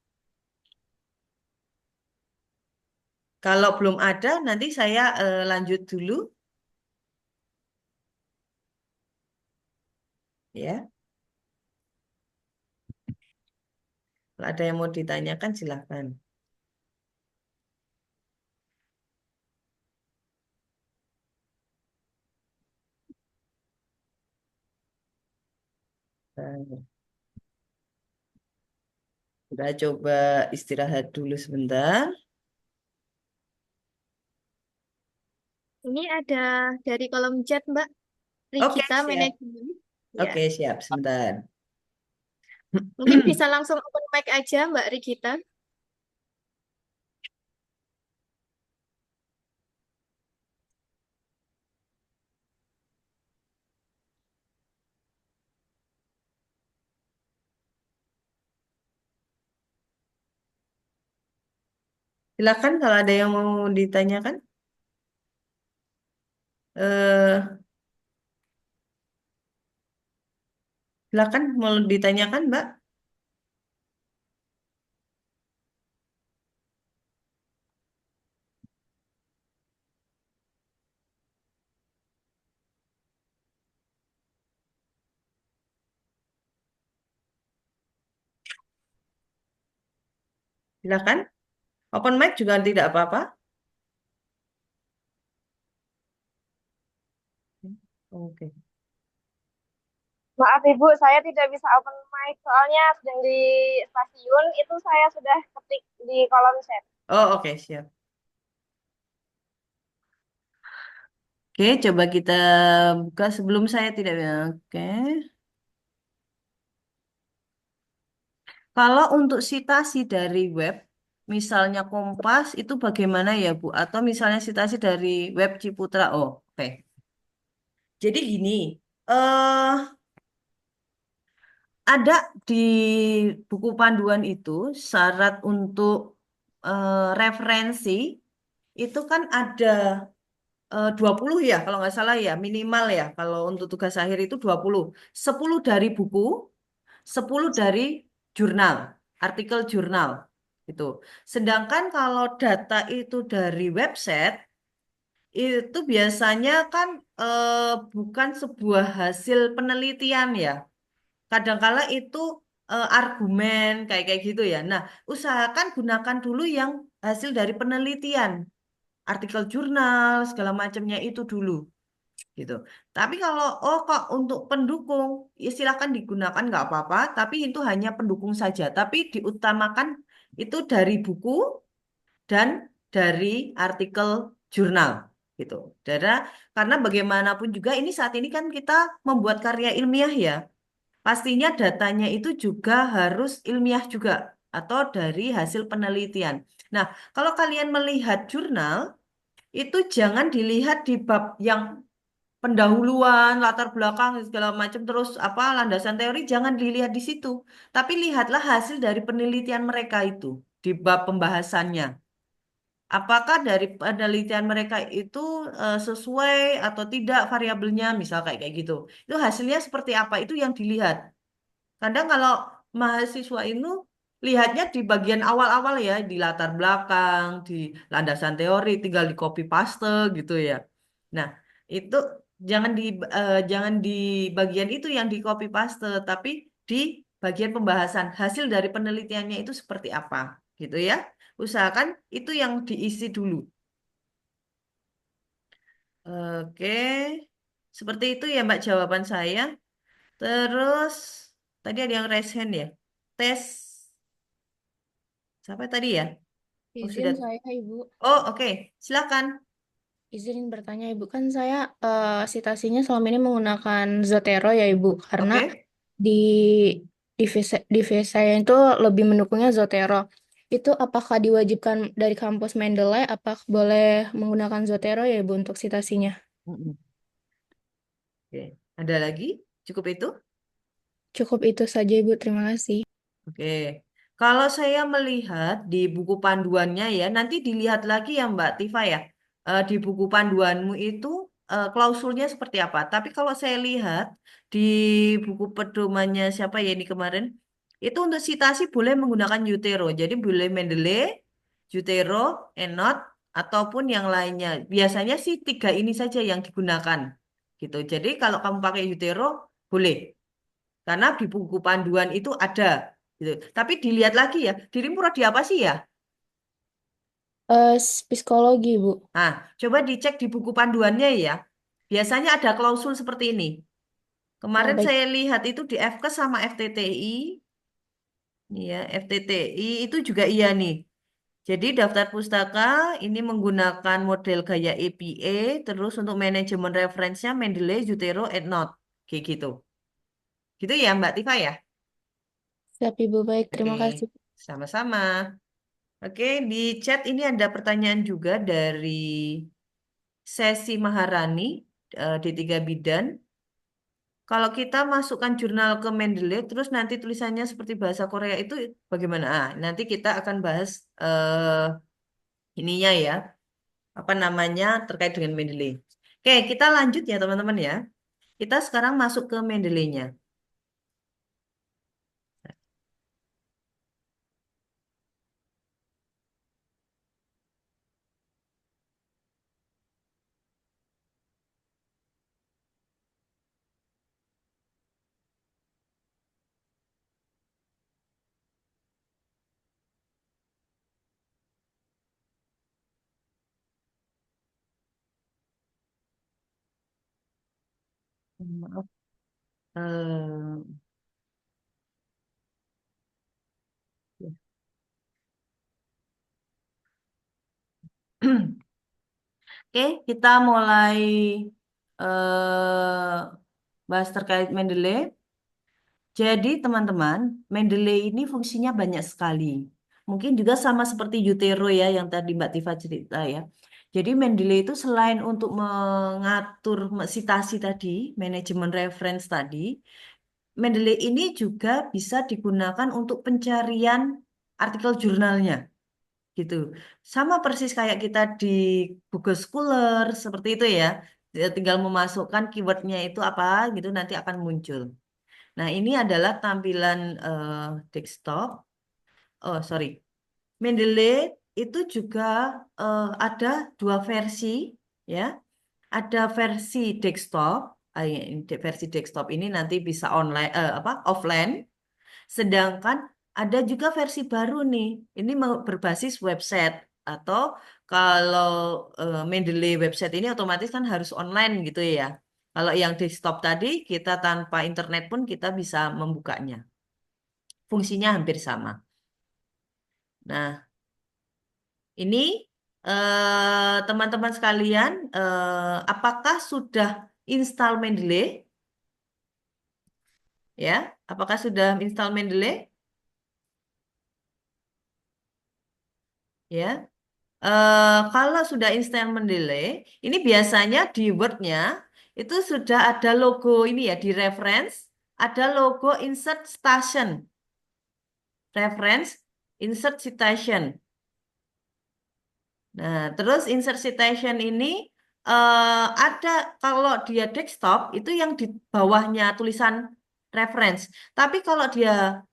Kalau belum ada, nanti saya lanjut dulu, ya. Kalau ada yang mau ditanyakan, silahkan. Kita coba istirahat dulu sebentar. Ini ada dari kolom chat, Mbak. Oke, Rigita siap. Manajemen. Ya, Oke, siap. Sebentar. mungkin bisa langsung open mic aja, Mbak Rigita. Silakan kalau ada yang mau ditanyakan. Eh, Silakan mau ditanyakan, Mbak. Silakan. Open mic juga tidak apa-apa. Oke. Maaf Ibu, saya tidak bisa open mic soalnya sedang di stasiun. Itu saya sudah ketik di kolom chat. Oh, oke, siap. Oke, coba kita buka sebelum saya tidak. Oke. Kalau untuk citasi dari web, misalnya Kompas, itu bagaimana ya, Bu? Atau misalnya citasi dari web Ciputra. Oh, oke. Jadi gini, eh ada di buku panduan itu syarat untuk referensi itu kan ada 20 ya kalau nggak salah ya minimal ya kalau untuk tugas akhir itu 20. 10 dari buku, 10 dari jurnal, artikel jurnal itu. Sedangkan kalau data itu dari website itu biasanya kan bukan sebuah hasil penelitian ya. Kadangkala itu argumen kayak kayak gitu ya. Nah, usahakan gunakan dulu yang hasil dari penelitian, artikel jurnal segala macamnya itu dulu gitu. Tapi kalau oh kok untuk pendukung, ya silakan digunakan nggak apa-apa. Tapi itu hanya pendukung saja. Tapi diutamakan itu dari buku dan dari artikel jurnal gitu. Karena bagaimanapun juga ini saat ini kan kita membuat karya ilmiah ya. Pastinya datanya itu juga harus ilmiah juga atau dari hasil penelitian. Nah, kalau kalian melihat jurnal, itu jangan dilihat di bab yang pendahuluan, latar belakang segala macam terus apa landasan teori jangan dilihat di situ. Tapi lihatlah hasil dari penelitian mereka itu di bab pembahasannya. Apakah dari penelitian mereka itu sesuai atau tidak variabelnya, misal kayak kayak gitu. Itu hasilnya seperti apa? Itu yang dilihat. Kadang kalau mahasiswa itu lihatnya di bagian awal-awal ya, di latar belakang, di landasan teori, tinggal di copy paste gitu ya. Nah, itu jangan di bagian itu yang di copy paste, tapi di bagian pembahasan hasil dari penelitiannya itu seperti apa, gitu ya. Usahakan itu yang diisi dulu. Oke, seperti itu ya Mbak jawaban saya. Terus tadi ada yang raise hand ya. Tes siapa tadi ya? Oh Izin sudah. saya, Ibu. Oh oke, silakan. Izin bertanya, Ibu. Kan saya citasinya selama ini menggunakan Zotero ya, Ibu. Karena Oke. di divisi saya itu lebih mendukungnya Zotero. Itu apakah diwajibkan dari kampus Mendeley? Apakah boleh menggunakan Zotero ya, Ibu, untuk citasinya? Mm-mm. Oke. Ada lagi? Cukup itu? Cukup itu saja, Ibu. Terima kasih. Oke. Kalau saya melihat di buku panduannya ya, nanti dilihat lagi ya Mbak Tifa ya. Di buku panduanmu itu klausulnya seperti apa. Tapi kalau saya lihat di buku pedomannya siapa ya ini kemarin, itu untuk citasi boleh menggunakan Utero. Jadi boleh Mendeley, Utero, Enot, ataupun yang lainnya. Biasanya sih tiga ini saja yang digunakan. Gitu. Jadi kalau kamu pakai Utero, boleh. Karena di buku panduan itu ada gitu. Tapi dilihat lagi ya, dirimu prodi apa sih ya? Psikologi, Bu. Nah, coba dicek di buku panduannya ya. Biasanya ada klausul seperti ini. Oh, Kemarin baik. saya lihat itu di FKES sama FTTI, ya, FTTI itu juga iya nih. Jadi daftar pustaka ini menggunakan model gaya EPA, terus untuk manajemen referensinya Mendeley, Zotero, EndNote, kayak gitu. Gitu ya Mbak Tifa ya? Siap, Ibu. Baik. Oke, Terima kasih. sama-sama. Oke, di chat ini ada pertanyaan juga dari Sesi Maharani di tiga bidan. Kalau kita masukkan jurnal ke Mendeley, terus nanti tulisannya seperti bahasa Korea itu bagaimana? Nanti kita akan bahas ininya ya, apa namanya terkait dengan Mendeley. Oke, kita lanjut ya teman-teman ya. Kita sekarang masuk ke Mendeley-nya. Maaf. Eh, Oke, kita mulai bahas terkait Mendeley. Jadi teman-teman, Mendeley ini fungsinya banyak sekali. Mungkin juga sama seperti Utero ya yang tadi Mbak Tifa cerita ya. Jadi Mendeley itu selain untuk mengatur citasi tadi, manajemen reference tadi, Mendeley ini juga bisa digunakan untuk pencarian artikel jurnalnya gitu. Sama persis kayak kita di Google Scholar seperti itu ya. Tinggal memasukkan keywordnya itu apa gitu nanti akan muncul. Nah, ini adalah tampilan desktop. Oh, sorry. Mendeley itu juga ada dua versi, ya. Ada versi desktop. Versi desktop ini nanti bisa online, apa, offline. Sedangkan ada juga versi baru nih. Ini berbasis website atau kalau Mendeley website ini otomatis kan harus online gitu ya. Kalau yang desktop tadi kita tanpa internet pun kita bisa membukanya. Fungsinya hampir sama. Nah, ini teman-teman sekalian, apakah sudah install Mendeley? Ya, apakah sudah install Mendeley? Ya. Kalau sudah install Mendeley, ini biasanya di Word-nya itu sudah ada logo ini ya di reference, ada logo insert station, reference insert citation. Nah, terus insert citation ini ada kalau dia desktop itu yang di bawahnya tulisan reference. Tapi kalau dia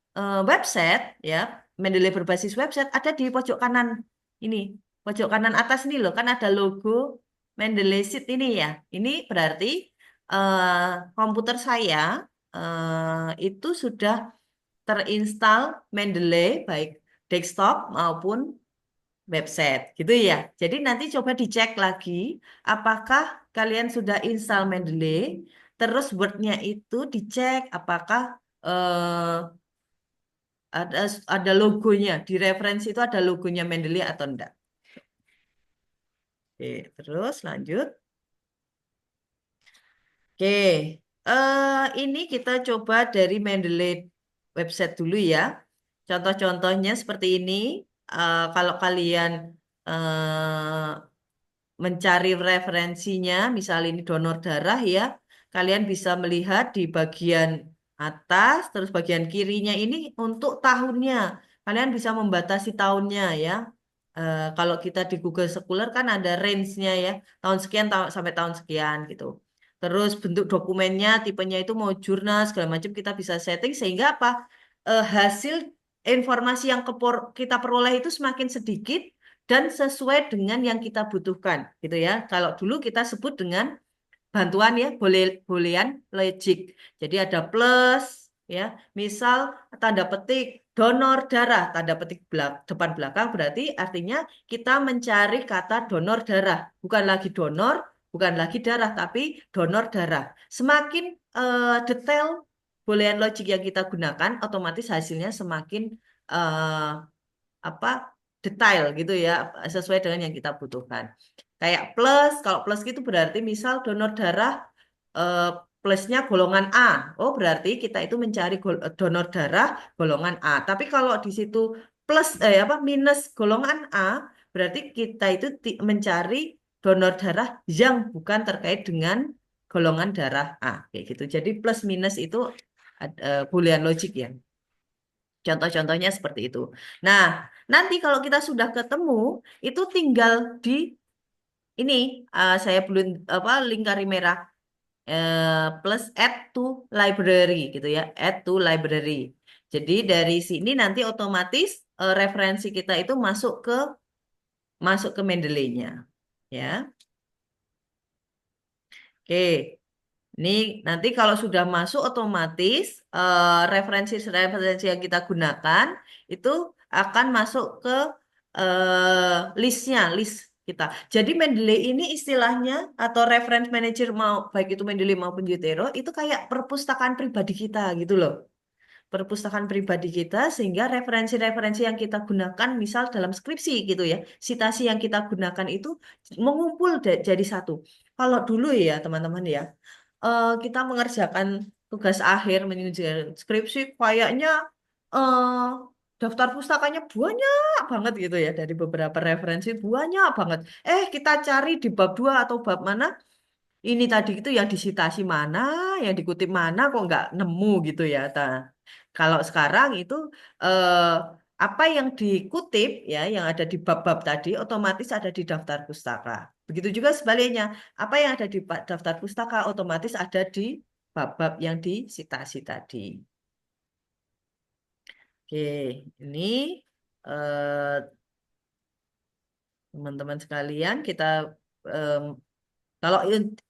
website ya, Mendeley berbasis website ada di pojok kanan ini, pojok kanan atas ini loh, kan ada logo Mendeley Sheet ini ya. Ini berarti komputer saya itu sudah terinstall Mendeley baik desktop maupun website gitu ya. Jadi nanti coba dicek lagi apakah kalian sudah install Mendeley, terus Word-nya itu dicek apakah eh, ada logonya di referensi itu ada logonya Mendeley atau enggak. Oke, terus lanjut. Oke, ini kita coba dari Mendeley website dulu ya. Contoh-contohnya seperti ini. Kalau kalian mencari referensinya, misalnya ini donor darah ya, kalian bisa melihat di bagian atas, terus bagian kirinya ini untuk tahunnya. Kalian bisa membatasi tahunnya ya. Kalau kita di Google Scholar kan ada range-nya ya, tahun sekian sampai tahun sekian gitu. Terus bentuk dokumennya, tipenya itu mau jurnal segala macam kita bisa setting sehingga apa? Hasil informasi yang kita peroleh itu semakin sedikit dan sesuai dengan yang kita butuhkan gitu ya. Kalau dulu kita sebut dengan bantuan ya, boolean logic. Jadi ada plus ya, misal tanda petik donor darah, tanda petik depan belakang berarti artinya kita mencari kata donor darah, bukan lagi donor, bukan lagi darah, tapi donor darah. Semakin detail boolean logic yang kita gunakan, otomatis hasilnya semakin eh, apa detail gitu ya, sesuai dengan yang kita butuhkan. Kayak plus, kalau plus gitu berarti misal donor darah eh, plusnya golongan A. Oh, berarti kita itu mencari donor darah golongan A. Tapi kalau di situ plus minus golongan A, berarti kita itu mencari donor darah yang bukan terkait dengan golongan darah A kayak gitu. Jadi plus minus itu boolean logic ya. Contoh-contohnya seperti itu. Nah, nanti kalau kita sudah ketemu, itu tinggal di ini saya belum lingkari merah plus add to library gitu ya, add to library. Jadi dari sini nanti otomatis referensi kita itu masuk ke Mendeley-nya, ya. Oke. Ini nanti kalau sudah masuk otomatis referensi-referensi yang kita gunakan itu akan masuk ke list kita. Jadi Mendeley ini istilahnya atau reference manager baik itu Mendeley maupun Zotero itu kayak perpustakaan pribadi kita gitu loh. Perpustakaan pribadi kita sehingga referensi-referensi yang kita gunakan misal dalam skripsi gitu ya, citasi yang kita gunakan itu mengumpul jadi satu. Kalau dulu ya teman-teman ya, kita mengerjakan tugas akhir menyusun skripsi kayaknya eh, daftar pustakanya banyak banget gitu ya dari beberapa referensi banyak banget. Kita cari di bab 2 atau bab mana ini tadi itu yang disitasi mana, yang dikutip mana kok nggak nemu gitu ya. Nah, kalau sekarang itu eh, apa yang dikutip ya, yang ada di bab-bab tadi otomatis ada di daftar pustaka. Begitu juga sebaliknya, apa yang ada di daftar pustaka otomatis ada di bab-bab yang disitasi tadi. Oke, ini eh, teman-teman sekalian kita em, kalau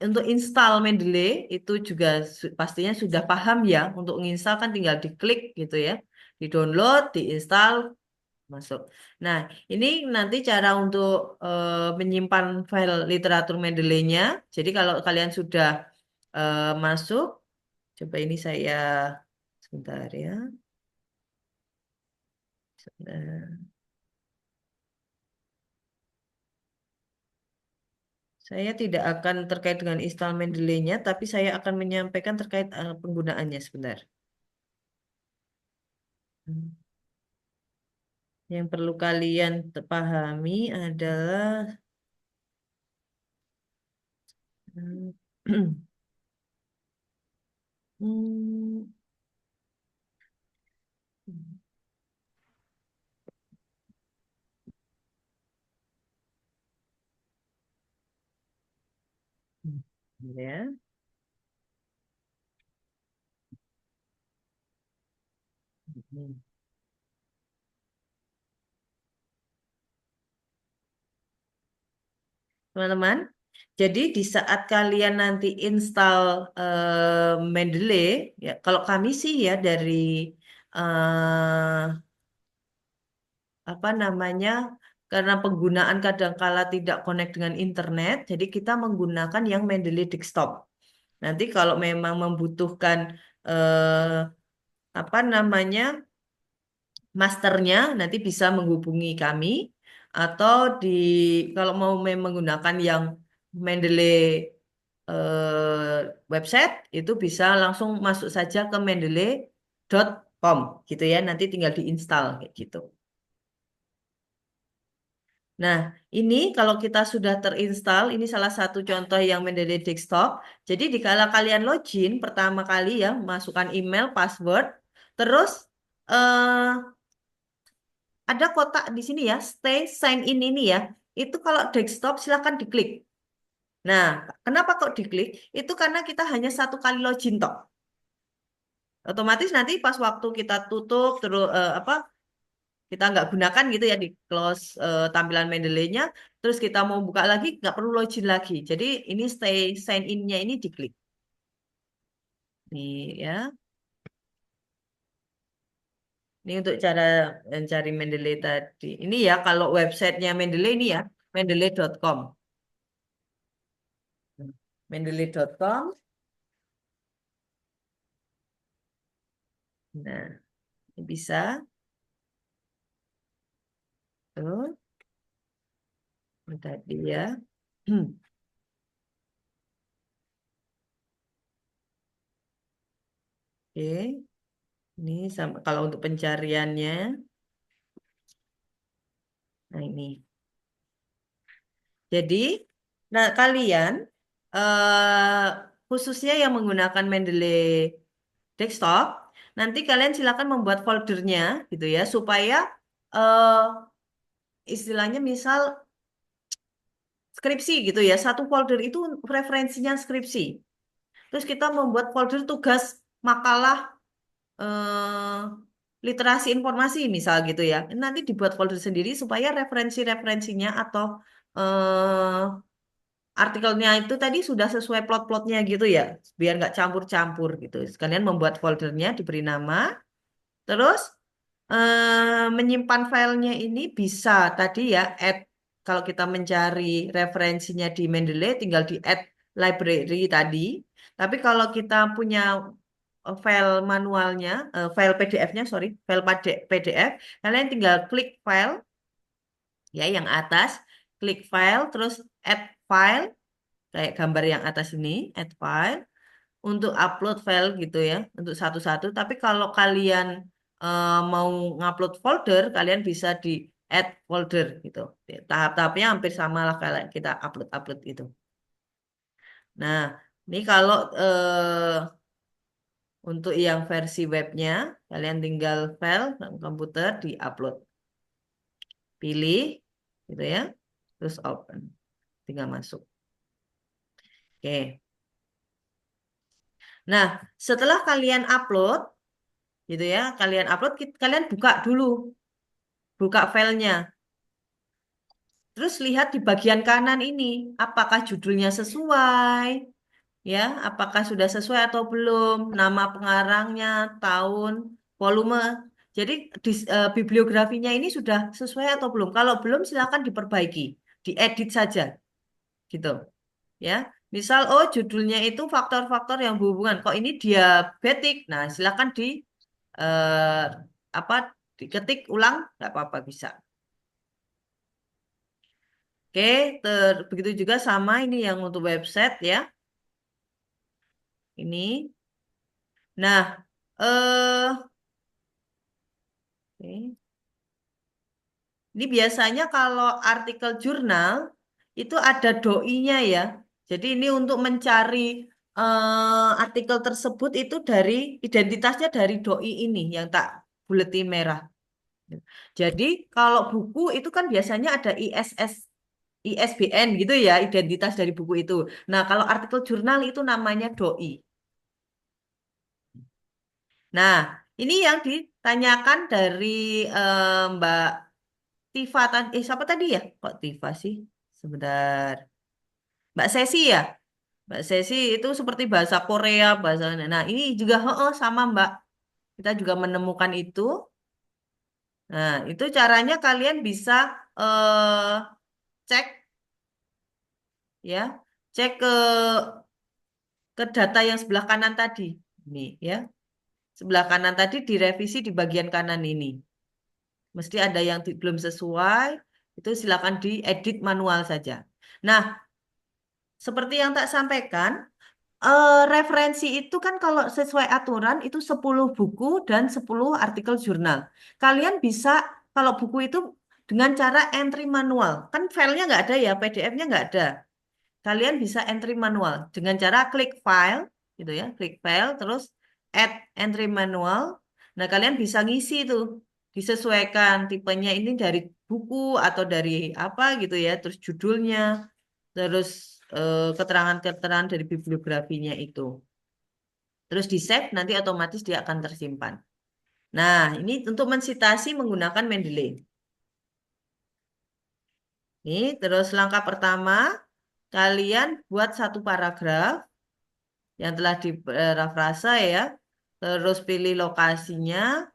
untuk install Mendeley itu juga pastinya sudah paham ya. Untuk menginstal kan tinggal diklik gitu ya. Di-download, diinstal, masuk. Nah, ini nanti cara untuk menyimpan file literatur Mendeley-nya. Jadi kalau kalian sudah masuk, coba ini saya sebentar ya. Sebentar. Saya tidak akan terkait dengan install Mendeley-nya, tapi saya akan menyampaikan terkait penggunaannya sebentar. Hmm. Yang perlu kalian pahami adalah hmm, hmm, ya. Teman-teman, jadi di saat kalian nanti install Mendeley, ya kalau kami sih ya dari eh, apa namanya, karena penggunaan kadangkala tidak connect dengan internet, jadi kita menggunakan yang Mendeley Desktop. Nanti kalau memang membutuhkan eh, apa namanya masternya, nanti bisa menghubungi kami atau kalau mau menggunakan yang Mendeley website itu bisa langsung masuk saja ke mendeley.com gitu ya. Nanti tinggal diinstal kayak gitu. Nah, ini kalau kita sudah terinstall, ini salah satu contoh yang Mendeley Desktop. Jadi dikala kalian login pertama kali ya, masukkan email, password, terus eh, ada kotak di sini ya, stay sign in ini ya. Itu kalau desktop silakan diklik. Nah, kenapa kok diklik? Itu karena kita hanya satu kali login toh. Otomatis nanti pas waktu kita tutup terus apa kita nggak gunakan gitu ya di close tampilan Mendeley-nya, terus kita mau buka lagi nggak perlu login lagi. Jadi ini stay sign in-nya ini diklik. Nih ya. Ini untuk cara mencari Mendeley tadi. Ini ya kalau websitenya Mendeley ini ya, mendeley.com. Mendeley.com. Nah, ini bisa. Tuh, ini tadi ya. Oke, ini sama kalau untuk pencariannya. Nah, ini. Jadi, nah kalian khususnya yang menggunakan Mendeley Desktop, nanti kalian silakan membuat foldernya gitu ya supaya eh, istilahnya misal skripsi gitu ya, satu folder itu referensinya skripsi. Terus kita membuat folder tugas makalah eh, literasi informasi misal gitu ya. Nanti dibuat folder sendiri supaya referensi-referensinya atau eh, artikelnya itu tadi sudah sesuai plot-plotnya gitu ya, biar nggak campur-campur gitu. Sekalian membuat foldernya diberi nama, terus menyimpan filenya ini bisa tadi ya, add kalau kita mencari referensinya di Mendeley tinggal di add library tadi. Tapi kalau kita punya file manualnya, file PDF-nya, sorry, file PDF, kalian tinggal klik file ya yang atas, klik file, terus add file kayak gambar yang atas ini, add file, untuk upload file gitu ya, untuk satu-satu. Tapi kalau kalian mau ngupload folder, kalian bisa di add folder gitu. Tahap-tahapnya hampir sama lah kalau kita upload-upload gitu. Nah, ini kalau untuk yang versi webnya, kalian tinggal file dalam komputer, di-upload. Pilih, gitu ya, terus open. Tinggal masuk. Oke. Nah, setelah kalian upload, gitu ya, kalian upload, kalian buka dulu, buka filenya. Terus lihat di bagian kanan ini, apakah judulnya sesuai, ya, apakah sudah sesuai atau belum, nama pengarangnya, tahun, volume. Jadi bibliografinya ini sudah sesuai atau belum. Kalau belum, silakan diperbaiki, diedit saja, gitu. Ya, misal oh judulnya itu faktor-faktor yang berhubungan. Kok ini diabetik? Nah, silakan di eh, apa diketik ulang, nggak apa-apa bisa. Oke, begitu juga sama ini yang untuk website ya. Ini. Nah, oke. Ini biasanya kalau artikel jurnal itu ada doi-nya ya. Jadi ini untuk mencari artikel tersebut itu dari identitasnya dari doi ini yang tak buletin merah. Jadi kalau buku itu kan biasanya ada ISBN gitu ya, identitas dari buku itu. Nah, kalau artikel jurnal itu namanya doi. Nah, ini yang ditanyakan dari Mbak Tifa tadi. Siapa tadi ya? Kok Tifa sih? Sebentar. Mbak Sesi ya? Mbak Sesi itu seperti bahasa Korea, bahasa. Nah, ini juga sama Mbak. Kita juga menemukan itu. Nah, itu caranya kalian bisa eh, cek ya, cek ke data yang sebelah kanan tadi. Ini ya. Sebelah kanan tadi direvisi di bagian kanan ini. Mesti ada yang belum sesuai, itu silakan diedit manual saja. Nah, seperti yang tak sampaikan, referensi itu kan kalau sesuai aturan itu 10 buku dan 10 artikel jurnal. Kalian bisa, kalau buku itu dengan cara entry manual. Kan filenya nggak ada ya, PDF-nya nggak ada. Kalian bisa entry manual dengan cara klik file, gitu ya, klik file, terus add entry manual. Nah, kalian bisa ngisi tuh, disesuaikan tipenya ini dari buku atau dari apa gitu ya, terus judulnya, terus keterangan-keterangan dari bibliografinya itu. Terus di save, nanti otomatis dia akan tersimpan. Nah, ini untuk mensitasi menggunakan Mendeley. Ini terus langkah pertama, kalian buat satu paragraf yang telah diparafrase ya. Terus pilih lokasinya,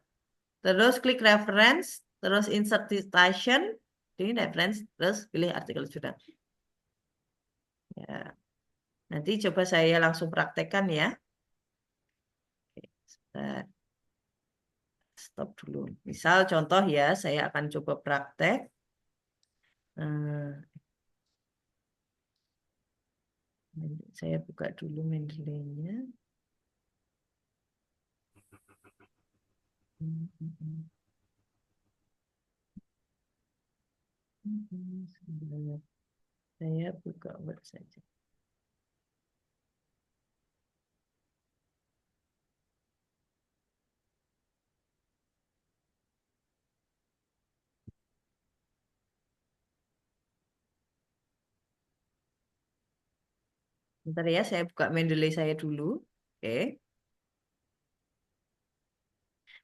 terus klik reference, terus insert citation, ini reference, terus pilih artikel sudah. Ya. Nanti coba saya langsung praktekkan ya. Oke, sebentar. Stop dulu. Misal contoh ya, saya akan coba praktek. Eh, Saya buka dulu Mendeley-nya. Sebenarnya saya buka Word saja. Bentar ya, saya buka Mendeley saya dulu. Oke.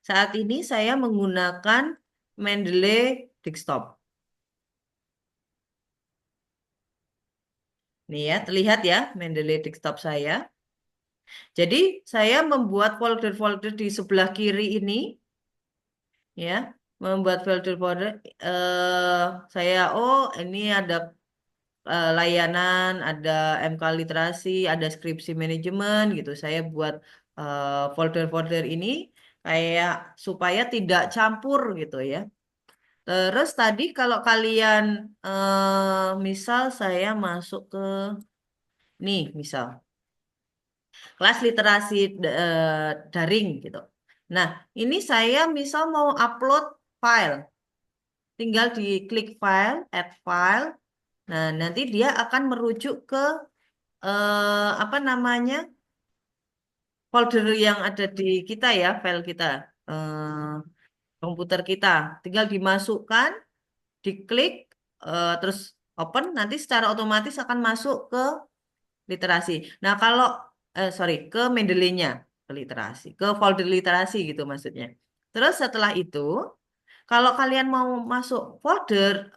Saat ini saya menggunakan Mendeley desktop. Nih ya, terlihat ya Mendeley desktop saya. Jadi saya membuat folder-folder di sebelah kiri ini, ya, membuat folder-folder. Ini ada layanan, ada MK literasi, ada skripsi manajemen gitu. Saya buat folder-folder ini kayak supaya tidak campur gitu ya. Terus tadi kalau kalian misal saya masuk ke nih misal kelas literasi daring gitu. Nah, ini saya misal mau upload file, tinggal diklik file, add file. Nah, nanti dia akan merujuk ke apa namanya folder yang ada di kita ya, file kita, komputer kita. Tinggal dimasukkan, diklik, terus open, nanti secara otomatis akan masuk ke literasi. Nah, kalau sorry, ke Mendeley-nya, ke literasi, ke folder literasi gitu maksudnya. Terus setelah itu, kalau kalian mau masuk folder,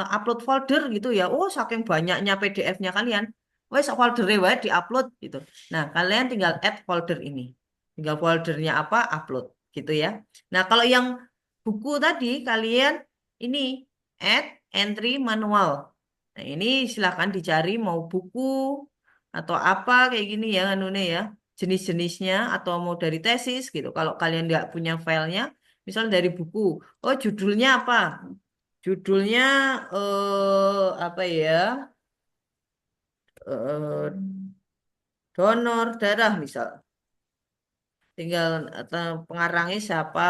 upload folder gitu ya, oh saking banyaknya PDF-nya kalian, wes foldernya wae di-upload gitu. Nah, kalian tinggal add folder ini. Tinggal foldernya apa, upload gitu ya. Nah, kalau yang buku tadi, kalian ini add entry manual. Nah, ini silakan dicari mau buku atau apa kayak gini ya, anune ya, jenis-jenisnya atau mau dari tesis gitu. Kalau kalian nggak punya filenya, misal dari buku. Oh, judulnya apa? Judulnya apa ya? Eh, donor darah misal. Tinggal atau pengarangnya siapa,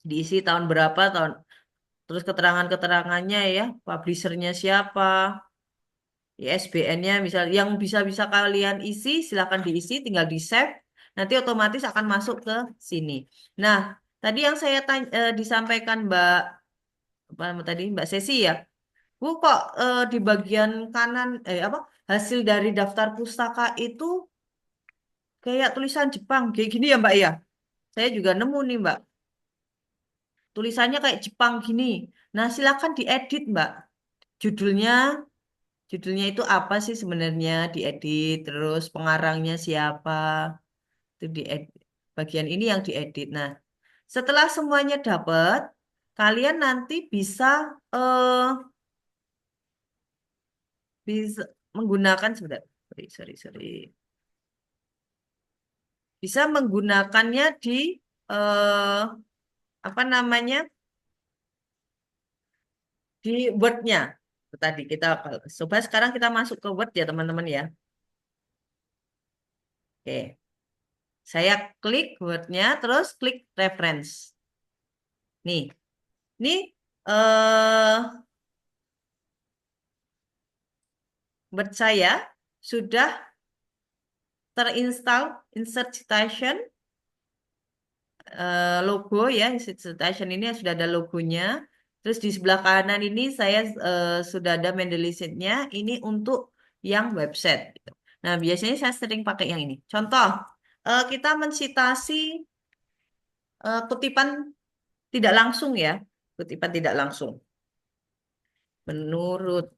diisi tahun berapa, tahun terus keterangan-keterangannya ya, publishernya siapa, ISBN-nya misal yang bisa-bisa kalian isi, silakan diisi, tinggal di save, nanti otomatis akan masuk ke sini. Nah, tadi yang saya disampaikan apa nama tadi Mbak Sesi ya, Bu kok di bagian kanan apa hasil dari daftar pustaka itu kayak tulisan Jepang kayak gini ya Mbak ya? Saya juga nemu nih Mbak, tulisannya kayak Jepang gini. Nah, silakan diedit Mbak. Judulnya Judulnya itu apa sih sebenarnya diedit, terus pengarangnya siapa, itu bagian ini yang diedit. Nah, setelah semuanya dapat, kalian nanti eh bisa menggunakan sebentar, sorry, bisa menggunakannya di eh apa namanya di Word-nya. Tadi kita coba sekarang kita masuk ke Word ya teman-teman ya. Oke, saya klik Word-nya, terus klik reference. Nih. Ini eh menurut saya sudah terinstall insert citation logo ya. Insert citation ini sudah ada logonya. Terus di sebelah kanan ini saya sudah ada Mendeley sheet-nya. Ini untuk yang website, gitu. Nah, biasanya saya sering pakai yang ini. Contoh, kita mensitasi kutipan tidak langsung ya. Kutipan tidak langsung. Menurut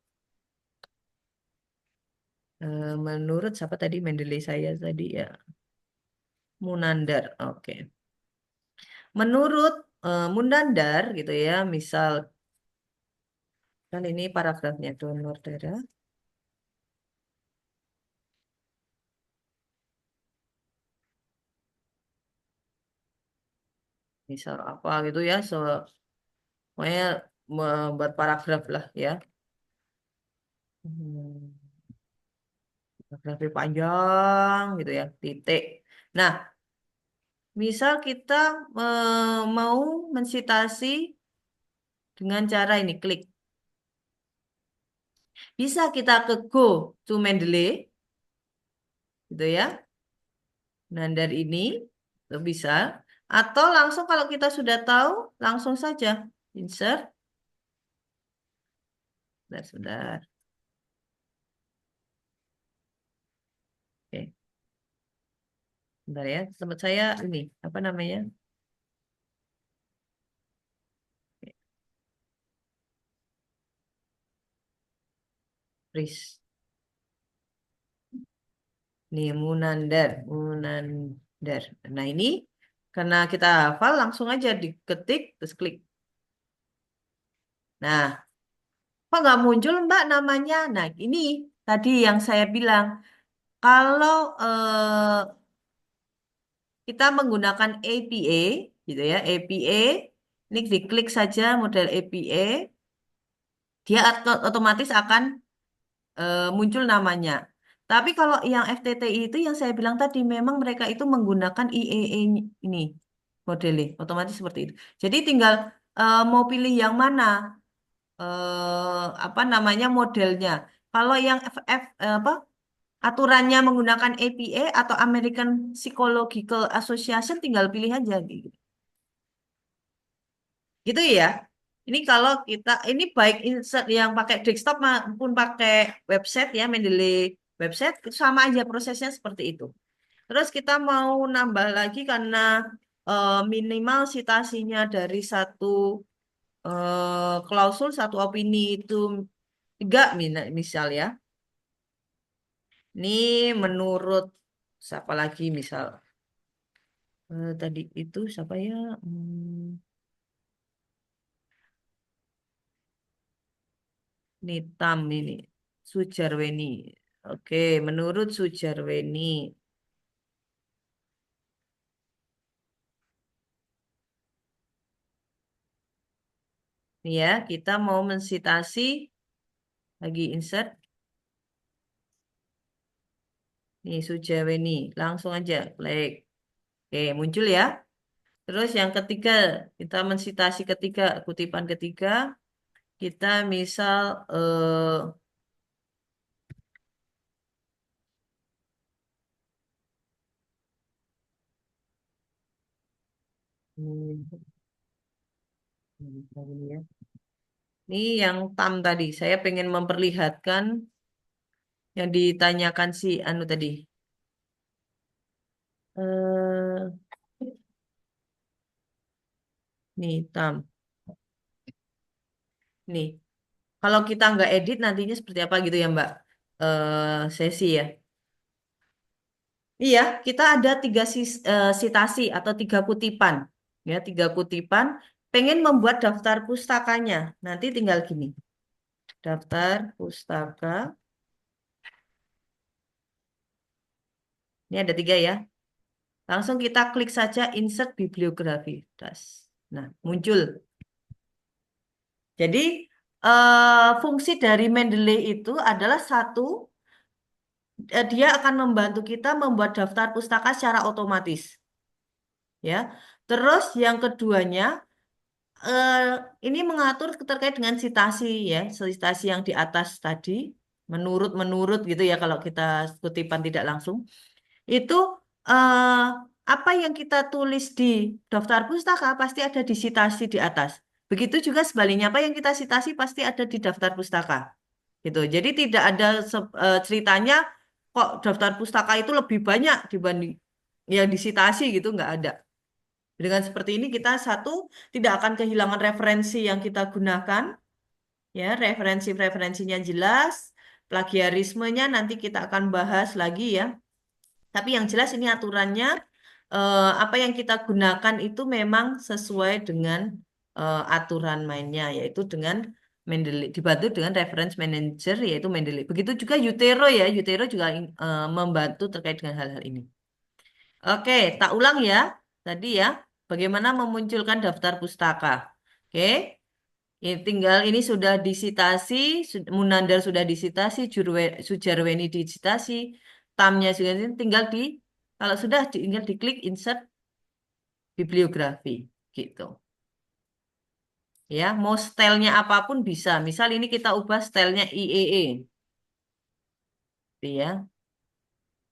menurut siapa tadi Mendeley saya tadi ya. Munandar. Oke. Menurut Munandar gitu ya, misal kan ini paragrafnya donor darah. Misal apa gitu ya, pokoknya membuat paragraf lah ya. Hmm, paragrafnya panjang gitu ya, titik. Nah, misal kita mau mensitasi dengan cara ini, klik. Bisa kita ke Go to Mendeley, gitu ya. Nah, dari ini itu bisa. Atau langsung kalau kita sudah tahu, langsung saja insert. Sebentar. Oke, bentar ya. Tempat saya ini, apa namanya? Oke, Riz. Nih, Munandar. Munandar. Nah, ini karena kita hafal, langsung aja diketik, terus klik. Nah, kok nggak muncul Mbak namanya? Nah, ini tadi yang saya bilang. Kalau kita menggunakan APA, gitu ya, APA, ini diklik saja model APA, dia otomatis akan muncul namanya. Tapi kalau yang FTTI itu yang saya bilang tadi, memang mereka itu menggunakan IEE ini modelnya, otomatis seperti itu. Jadi tinggal mau pilih yang mana, apa namanya modelnya. Kalau yang apa aturannya menggunakan APA atau American Psychological Association, tinggal pilih aja gitu. Gitu ya. Ini kalau kita ini baik insert yang pakai desktop maupun pakai website ya, Mendeley website itu sama aja prosesnya seperti itu. Terus kita mau nambah lagi karena minimal citasinya dari satu klausul satu opini itu tiga misal ya. Ini menurut siapa lagi misal tadi itu siapa ya? Nitam ini Sujarweni. Oke, menurut Sujarweni. Nih ya, kita mau mensitasi lagi insert. Nih Sujarweni, langsung aja klik. Oke, muncul ya. Terus yang ketiga, kita mensitasi ketiga, kutipan ketiga, kita misal ini ya. Ini yang tam tadi, saya pengen memperlihatkan yang ditanyakan si Anu tadi. Eh, nih tam, nih. Kalau kita nggak edit nantinya seperti apa gitu ya Mbak? Sesi ya. Iya, kita ada citasi atau tiga kutipan. Ya, tiga kutipan. Pengen membuat daftar pustakanya. Nanti tinggal gini. Daftar pustaka. Ini ada tiga ya. Langsung kita klik saja insert bibliografi. Das. Nah, muncul. Jadi, fungsi dari Mendeley itu adalah satu, dia akan membantu kita membuat daftar pustaka secara otomatis. Ya. Terus yang keduanya, eh, ini mengatur terkait dengan citasi ya, citasi yang di atas tadi, menurut gitu ya kalau kita kutipan tidak langsung. Itu eh, apa yang kita tulis di daftar pustaka pasti ada di citasi di atas. Begitu juga sebaliknya, apa yang kita citasi pasti ada di daftar pustaka. Gitu. Jadi tidak ada ceritanya kok daftar pustaka itu lebih banyak dibanding yang disitasi gitu, nggak ada. Dengan seperti ini kita satu tidak akan kehilangan referensi yang kita gunakan, ya referensinya jelas, plagiarismenya nanti kita akan bahas lagi ya. Tapi yang jelas ini aturannya apa yang kita gunakan itu memang sesuai dengan aturan mainnya, yaitu dengan Mendeley, dibantu dengan reference manager yaitu Mendeley. Begitu juga Utero ya, Utero juga membantu terkait dengan hal-hal ini. Oke, tak ulang ya. Tadi ya, bagaimana memunculkan daftar pustaka. Oke, ini tinggal ini sudah disitasi, Munandar sudah disitasi, Sujarweni disitasi, tamnya juga tinggal di kalau sudah tinggal diklik insert bibliografi gitu. Ya, mau stylenya apapun bisa. Misal ini kita ubah stylenya IEE. Gitu ya.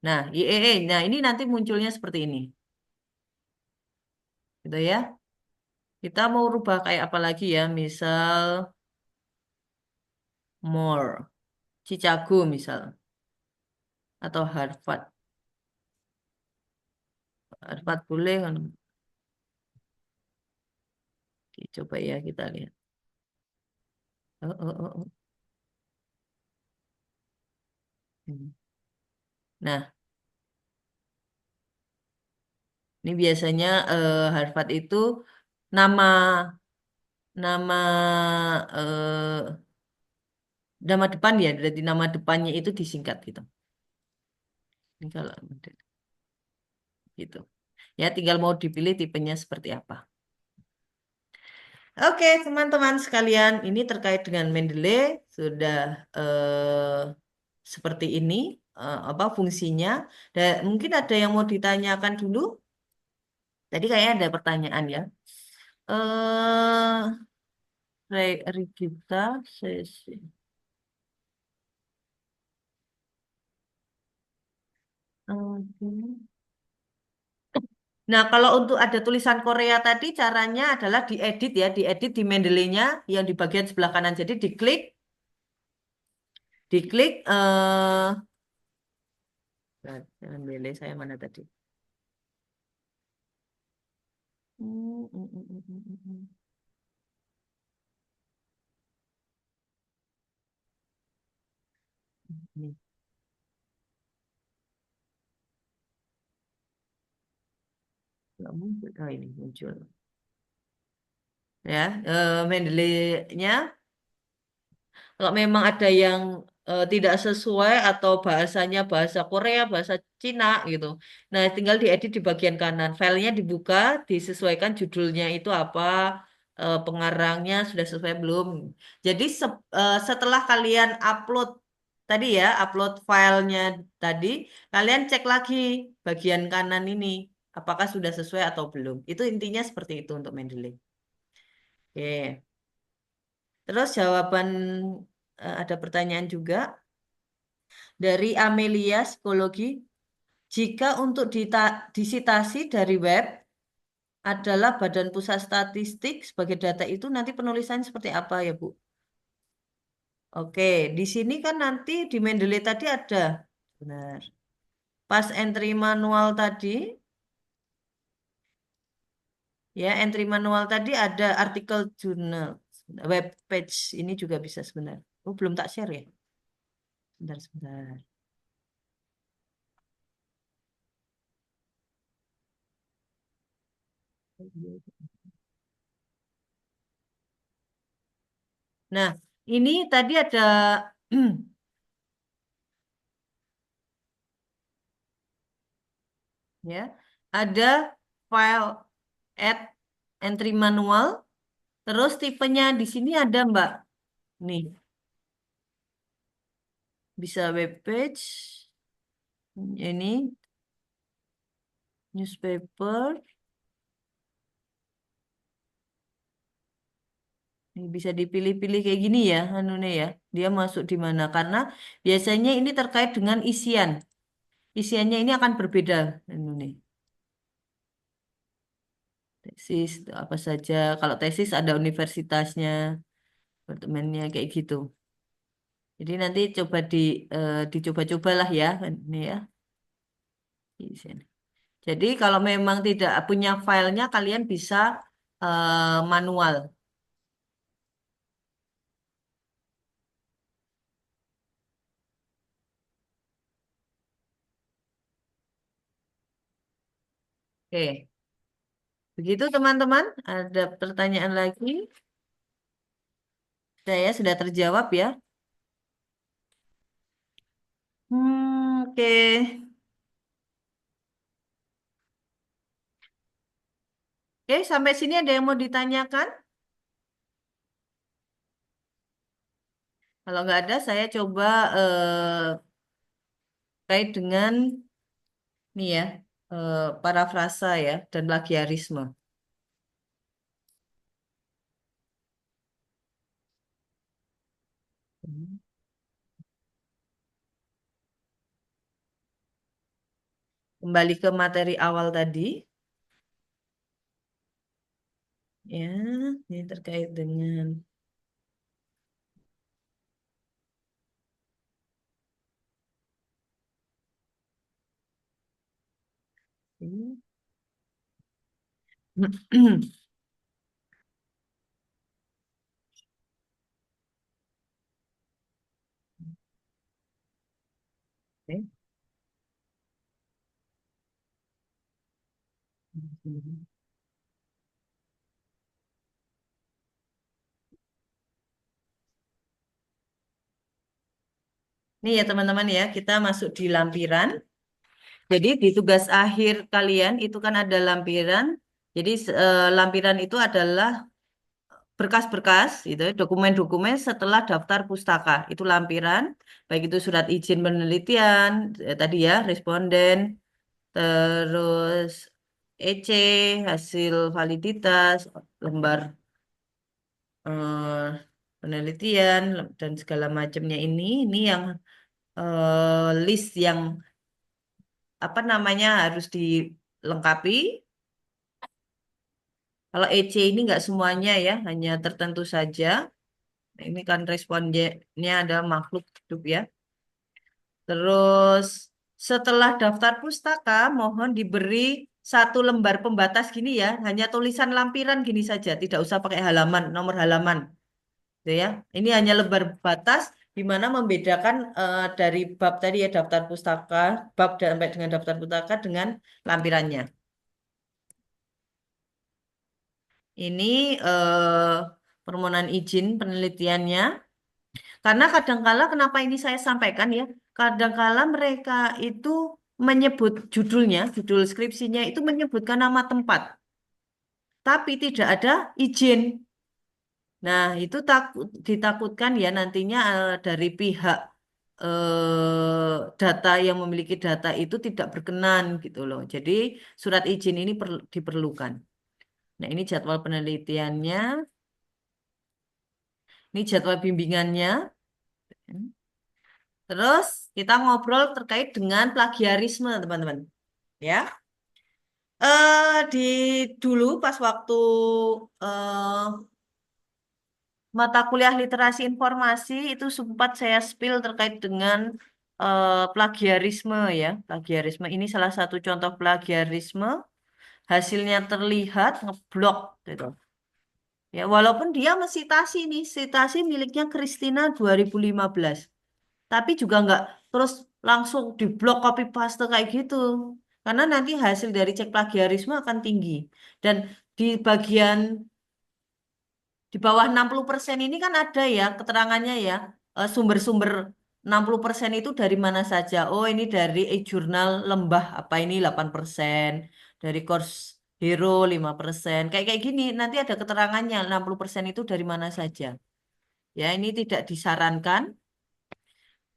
Nah, IEE. Nah, ini nanti munculnya seperti ini. Gitu ya. Kita mau rubah kayak apa lagi ya? Misal more, Chicago misal, atau Harvard. Harvard boleh kan? Oke, coba ya kita lihat. Oh, oh, oh, oh. Hmm. Nah, ini biasanya Harvard itu nama nama nama depan ya, berarti nama depannya itu disingkat gitu. Ini kalau gitu. Ya, tinggal mau dipilih tipenya seperti apa. Oke, teman-teman sekalian, ini terkait dengan Mendeley sudah seperti ini apa fungsinya. Dan mungkin ada yang mau ditanyakan dulu. Tadi kayaknya ada pertanyaan ya. Eh Regita sesi. Oke. Nah, kalau untuk ada tulisan Korea tadi, caranya adalah diedit ya, diedit di Mendeley-nya yang di bagian sebelah kanan. Jadi diklik nah, Mendeley saya mana tadi? Hmm, hmm, hmm, hmm, hmm, hmm, hmm. Ini, nggak muncul. Oh, ini muncul. Ya, Mendeley-nya. Kalau memang ada yang tidak sesuai atau bahasanya bahasa Korea, bahasa Cina gitu. Nah, tinggal diedit di bagian kanan. Filenya dibuka, disesuaikan judulnya itu apa, pengarangnya sudah sesuai belum. Jadi setelah kalian upload tadi ya, upload filenya tadi, kalian cek lagi bagian kanan ini, apakah sudah sesuai atau belum. Itu intinya seperti itu untuk Mendeley. Oke. Terus jawaban ada pertanyaan juga dari Amelia Psikologi. Jika untuk disitasi dari web adalah Badan Pusat Statistik sebagai data itu nanti penulisannya seperti apa ya Bu? Oke, di sini kan nanti di Mendeley tadi ada, benar. Pas entry manual tadi, ya entry manual tadi ada artikel jurnal, web page ini juga bisa sebenarnya. Oh belum tak share ya? Sebentar, sebentar. Nah, ini tadi ada ya, ada file add entry manual, terus tipenya di sini ada Mbak. Nih, bisa web page, ini newspaper, Ini bisa dipilih-pilih kayak gini ya, anu nih ya. Dia masuk di mana? Karena biasanya ini terkait dengan isian. Isiannya ini akan berbeda. Anu nih. Tesis itu apa saja. Kalau tesis ada universitasnya, departemennya kayak gitu. Jadi nanti coba dicoba-cobalah ya, ini ya. Di sini. Jadi kalau memang tidak punya filenya, kalian bisa manual. Oke, begitu teman-teman. Ada pertanyaan lagi? Saya sudah terjawab ya. Oke. Oke, sampai sini ada yang mau ditanyakan? Kalau nggak ada, saya coba kait dengan nih ya, parafrasa ya dan plagiarisme. Kembali ke materi awal tadi, ya, ini terkait dengan Oke. Nih ya teman-teman ya, kita masuk di lampiran. Jadi di tugas akhir kalian itu kan ada lampiran. Jadi lampiran itu adalah berkas-berkas itu dokumen-dokumen setelah daftar pustaka. Itu lampiran, baik itu surat izin penelitian, tadi ya responden, terus EC, hasil validitas, lembar eh, penelitian dan segala macamnya ini yang list yang apa namanya harus dilengkapi. Kalau EC ini nggak semuanya ya, hanya tertentu saja. Nah, ini kan respondennya ada makhluk hidup ya. Terus setelah daftar pustaka, mohon diberi satu lembar pembatas gini ya, hanya tulisan lampiran gini saja, tidak usah pakai halaman, nomor halaman, gitu ya. Ini hanya lembar batas di mana membedakan dari bab tadi ya daftar pustaka, bab sampai dengan daftar pustaka dengan lampirannya. Ini permohonan izin penelitiannya. Karena kadangkala kenapa ini saya sampaikan ya, kadangkala mereka itu menyebut judulnya, judul skripsinya itu menyebutkan nama tempat, tapi tidak ada izin. Nah, itu ditakutkan ya nantinya dari pihak data yang memiliki data itu tidak berkenan gitu loh. Jadi surat izin ini diperlukan. Nah, ini jadwal penelitiannya, ini jadwal bimbingannya. Terus kita ngobrol terkait dengan plagiarisme, teman-teman. Ya, di dulu pas waktu eh, mata kuliah literasi informasi itu sempat saya spill terkait dengan plagiarisme ya. Plagiarisme ini salah satu contoh plagiarisme. Hasilnya terlihat ngeblok gitu. Ya, walaupun dia mesitasi nih, citasi miliknya Christina 2015. Tapi juga nggak terus langsung diblok copy paste kayak gitu. Karena nanti hasil dari cek plagiarisme akan tinggi. Dan di bagian di bawah 60% ini kan ada ya keterangannya ya. Sumber-sumber 60% itu dari mana saja? Oh, ini dari e-jurnal Lembah apa ini 8%, dari Course Hero 5%. Kayak kayak gini nanti ada keterangannya 60% itu dari mana saja. Ya, ini tidak disarankan.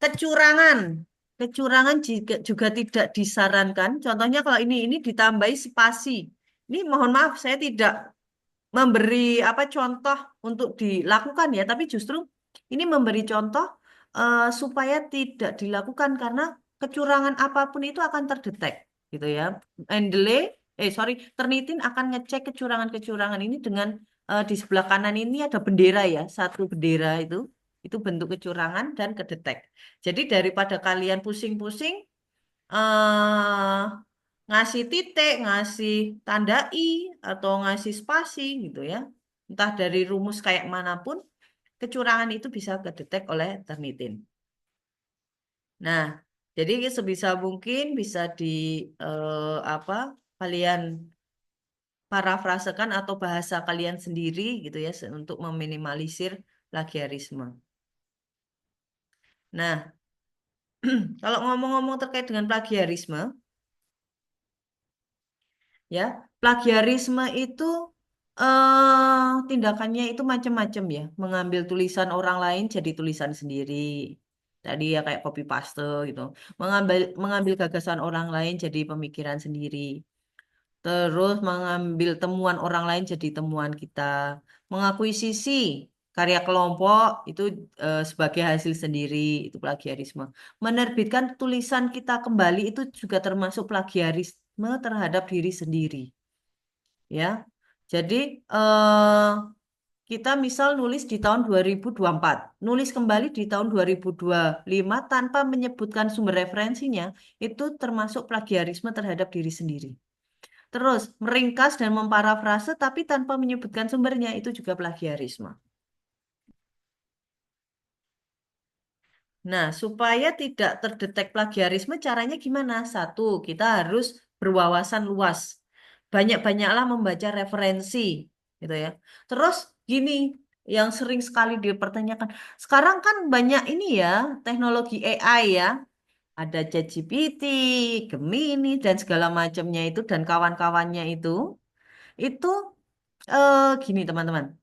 Kecurangan. Kecurangan juga tidak disarankan. Contohnya kalau ini ditambahi spasi. Ini mohon maaf saya tidak memberi apa contoh untuk dilakukan ya, tapi justru ini memberi contoh supaya tidak dilakukan karena kecurangan apapun itu akan terdetek gitu ya. Mendeley, Turnitin akan ngecek kecurangan-kecurangan ini dengan di sebelah kanan ini ada bendera ya, satu bendera itu bentuk kecurangan dan kedetek. Jadi daripada kalian pusing-pusing eh ngasih titik, ngasih tanda I, atau ngasih spasi gitu ya. Entah dari rumus kayak manapun, kecurangan itu bisa kedetek oleh Turnitin. Nah, jadi sebisa mungkin bisa di apa kalian parafrasekan atau bahasa kalian sendiri gitu ya untuk meminimalisir plagiarisme. Nah, kalau ngomong-ngomong terkait dengan plagiarisme, ya, plagiarisme itu tindakannya itu macam-macam ya, mengambil tulisan orang lain jadi tulisan sendiri. Tadi ya kayak copy paste gitu. Mengambil mengambil gagasan orang lain jadi pemikiran sendiri. Terus mengambil temuan orang lain jadi temuan kita. Mengakuisisi karya kelompok itu sebagai hasil sendiri, itu plagiarisme. Menerbitkan tulisan kita kembali itu juga termasuk plagiarisme terhadap diri sendiri, ya. Jadi kita misal nulis di tahun 2024, nulis kembali di tahun 2025 tanpa menyebutkan sumber referensinya, itu termasuk plagiarisme terhadap diri sendiri. Terus, meringkas dan memparafrase tapi tanpa menyebutkan sumbernya itu juga plagiarisme. Nah, supaya tidak terdetek plagiarisme, caranya gimana? Satu, kita harus berwawasan luas. Banyak-banyaklah membaca referensi, gitu ya. Terus, gini, yang sering sekali dipertanyakan, sekarang kan banyak ini ya, teknologi AI ya, ada ChatGPT, Gemini, dan segala macamnya itu, dan kawan-kawannya itu gini teman-teman,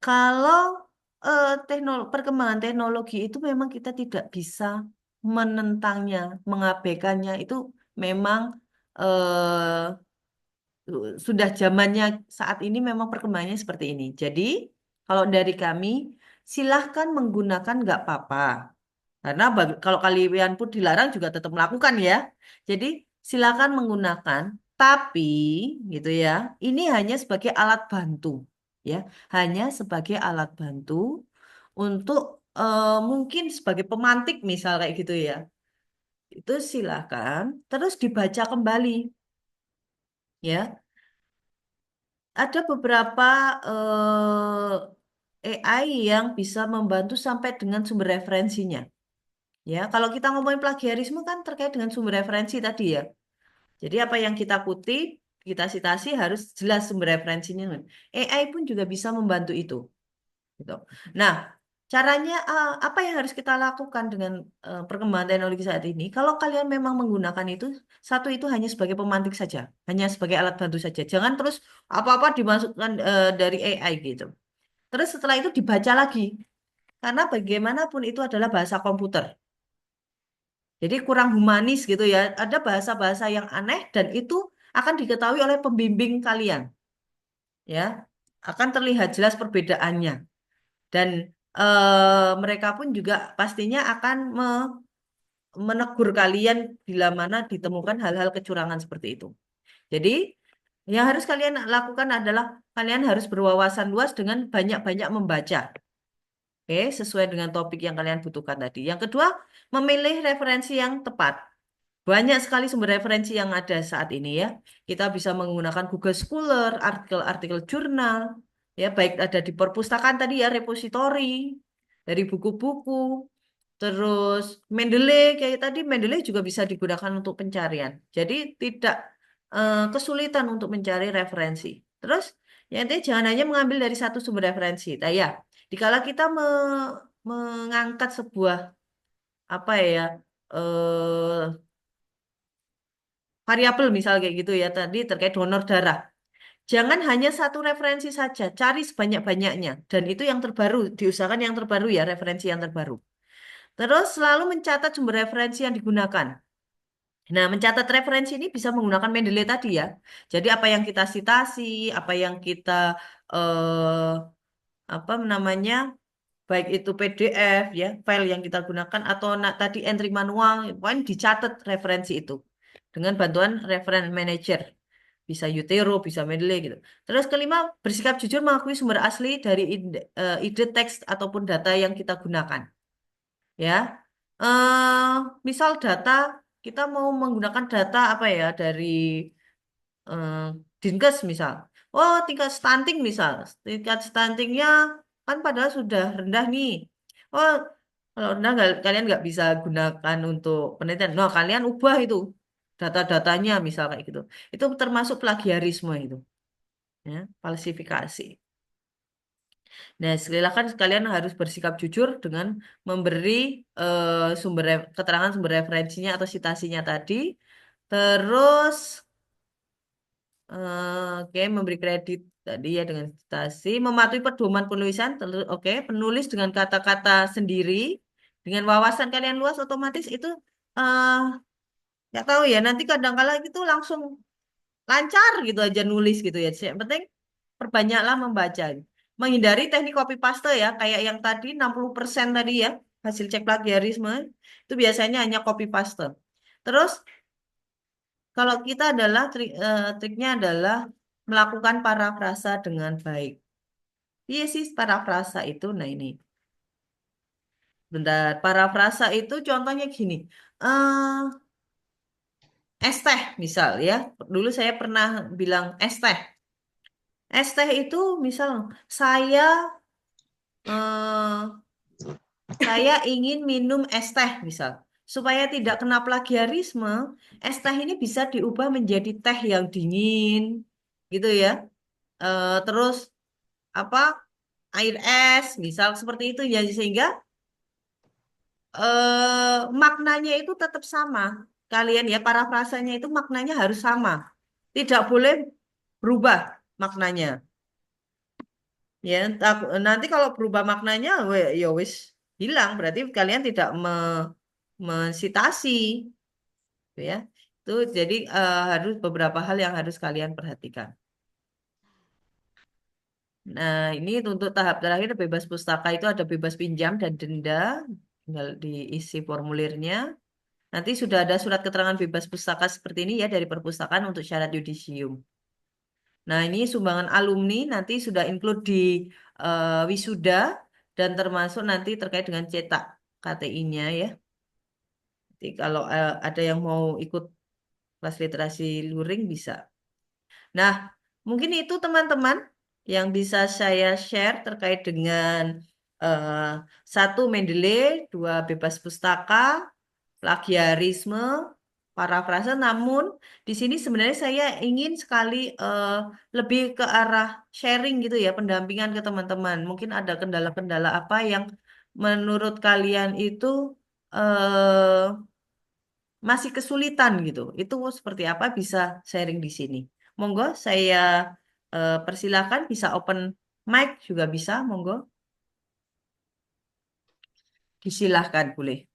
kalau perkembangan teknologi itu memang kita tidak bisa menentangnya, mengabaikannya, itu memang eh, sudah zamannya saat ini memang perkembangannya seperti ini. Jadi kalau dari kami silahkan menggunakan nggak apa-apa. Karena kalau kalian pun dilarang juga tetap melakukan ya. Jadi silakan menggunakan, tapi gitu ya. Ini hanya sebagai alat bantu, ya. Hanya sebagai alat bantu untuk mungkin sebagai pemantik misal kayak gitu ya. Itu silakan. Terus dibaca kembali, ya. Ada beberapa AI yang bisa membantu sampai dengan sumber referensinya. Ya, kalau kita ngomongin plagiarisme kan terkait dengan sumber referensi tadi ya. Jadi apa yang kita kutip, kita citasi harus jelas sumber referensinya. AI pun juga bisa membantu itu. Gitu. Nah, caranya apa yang harus kita lakukan dengan perkembangan teknologi saat ini? Kalau kalian memang menggunakan itu, satu itu hanya sebagai pemantik saja, hanya sebagai alat bantu saja. Jangan terus apa-apa dimasukkan dari AI gitu. Terus setelah itu dibaca lagi, karena bagaimanapun itu adalah bahasa komputer. Jadi kurang humanis gitu ya. Ada bahasa-bahasa yang aneh dan itu akan diketahui oleh pembimbing kalian, ya. Akan terlihat jelas perbedaannya dan mereka pun juga pastinya akan menegur kalian bila mana ditemukan hal-hal kecurangan seperti itu. Jadi yang harus kalian lakukan adalah kalian harus berwawasan luas dengan banyak-banyak membaca. Oke, sesuai dengan topik yang kalian butuhkan tadi. Yang kedua, memilih referensi yang tepat. Banyak sekali sumber referensi yang ada saat ini ya. Kita bisa menggunakan Google Scholar, artikel-artikel jurnal, ya baik ada di perpustakaan tadi ya, repositori, dari buku-buku. Terus Mendeley kayak tadi Mendeley juga bisa digunakan untuk pencarian. Jadi tidak kesulitan untuk mencari referensi. Terus yang intinya jangan hanya mengambil dari satu sumber referensi. Nah ya, dikala kita mengangkat sebuah apa ya eh variabel misal kayak gitu ya tadi terkait donor darah. Jangan hanya satu referensi saja, cari sebanyak-banyaknya dan itu yang terbaru, diusahakan yang terbaru ya, referensi yang terbaru. Terus selalu mencatat sumber referensi yang digunakan. Nah, mencatat referensi ini bisa menggunakan Mendeley tadi ya. Jadi apa yang kita citasi, apa yang kita eh, apa namanya, baik itu PDF ya, file yang kita gunakan atau tadi entry manual, pokoknya dicatat referensi itu dengan bantuan reference manager. Bisa Utero, bisa Mendeley gitu. Terus kelima, bersikap jujur mengakui sumber asli dari ide teks ataupun data yang kita gunakan. Ya, misal data kita mau menggunakan data apa ya dari eh, Dinkes misal. Oh, tingkat stunting misal. Tingkat stuntingnya kan padahal sudah rendah nih. Oh, kalau rendah kalian nggak bisa gunakan untuk penelitian. Nah, kalian ubah itu data-datanya misal kayak gitu. Itu termasuk plagiarisme itu, ya, falsifikasi. Nah, silakan kalian harus bersikap jujur dengan memberi keterangan sumber referensinya atau citasinya tadi. Terus oke, memberi kredit tadi ya dengan citasi, mematuhi pedoman penulisan, oke, penulis dengan kata-kata sendiri, dengan wawasan kalian luas, otomatis itu eh nggak tahu ya. Nanti kadang-kala itu langsung lancar gitu aja nulis gitu ya. Yang penting perbanyaklah membaca. Menghindari teknik copy paste ya, kayak yang tadi 60% tadi ya, hasil cek plagiarisme itu biasanya hanya copy paste. Terus kalau kita adalah triknya adalah melakukan parafrasa dengan baik. Iya sih parafrasa itu, nah ini. Bentar, parafrasa itu contohnya gini. eh Es teh misal ya. Dulu saya pernah bilang es teh. Es teh itu misal saya eh, saya ingin minum es teh misal. Supaya tidak kena plagiarisme, es teh ini bisa diubah menjadi teh yang dingin, gitu ya. Terus apa air es, misal seperti itu ya sehingga maknanya itu tetap sama. Kalian ya parafrasanya itu maknanya harus sama. Tidak boleh berubah maknanya. Ya, nanti kalau berubah maknanya, ya wis hilang. Berarti kalian tidak mensitasi, gitu ya. Itu jadi harus beberapa hal yang harus kalian perhatikan. Nah, ini untuk tahap terakhir bebas pustaka itu ada bebas pinjam dan denda. Tinggal diisi formulirnya. Nanti sudah ada surat keterangan bebas pustaka seperti ini ya dari perpustakaan untuk syarat yudisium. Nah, ini sumbangan alumni nanti sudah include di wisuda dan termasuk nanti terkait dengan cetak KTI-nya ya. Jadi kalau ada yang mau ikut kelas literasi luring bisa. Nah, mungkin itu teman-teman yang bisa saya share terkait dengan eh, satu Mendeley, dua bebas pustaka, plagiarisme, parafrase. Namun di sini sebenarnya saya ingin sekali lebih ke arah sharing gitu ya, pendampingan ke teman-teman. Mungkin ada kendala-kendala apa yang menurut kalian itu eh, masih kesulitan gitu. Itu seperti apa bisa sharing di sini. Monggo saya persilakan bisa open mic juga bisa, monggo. Disilahkan boleh.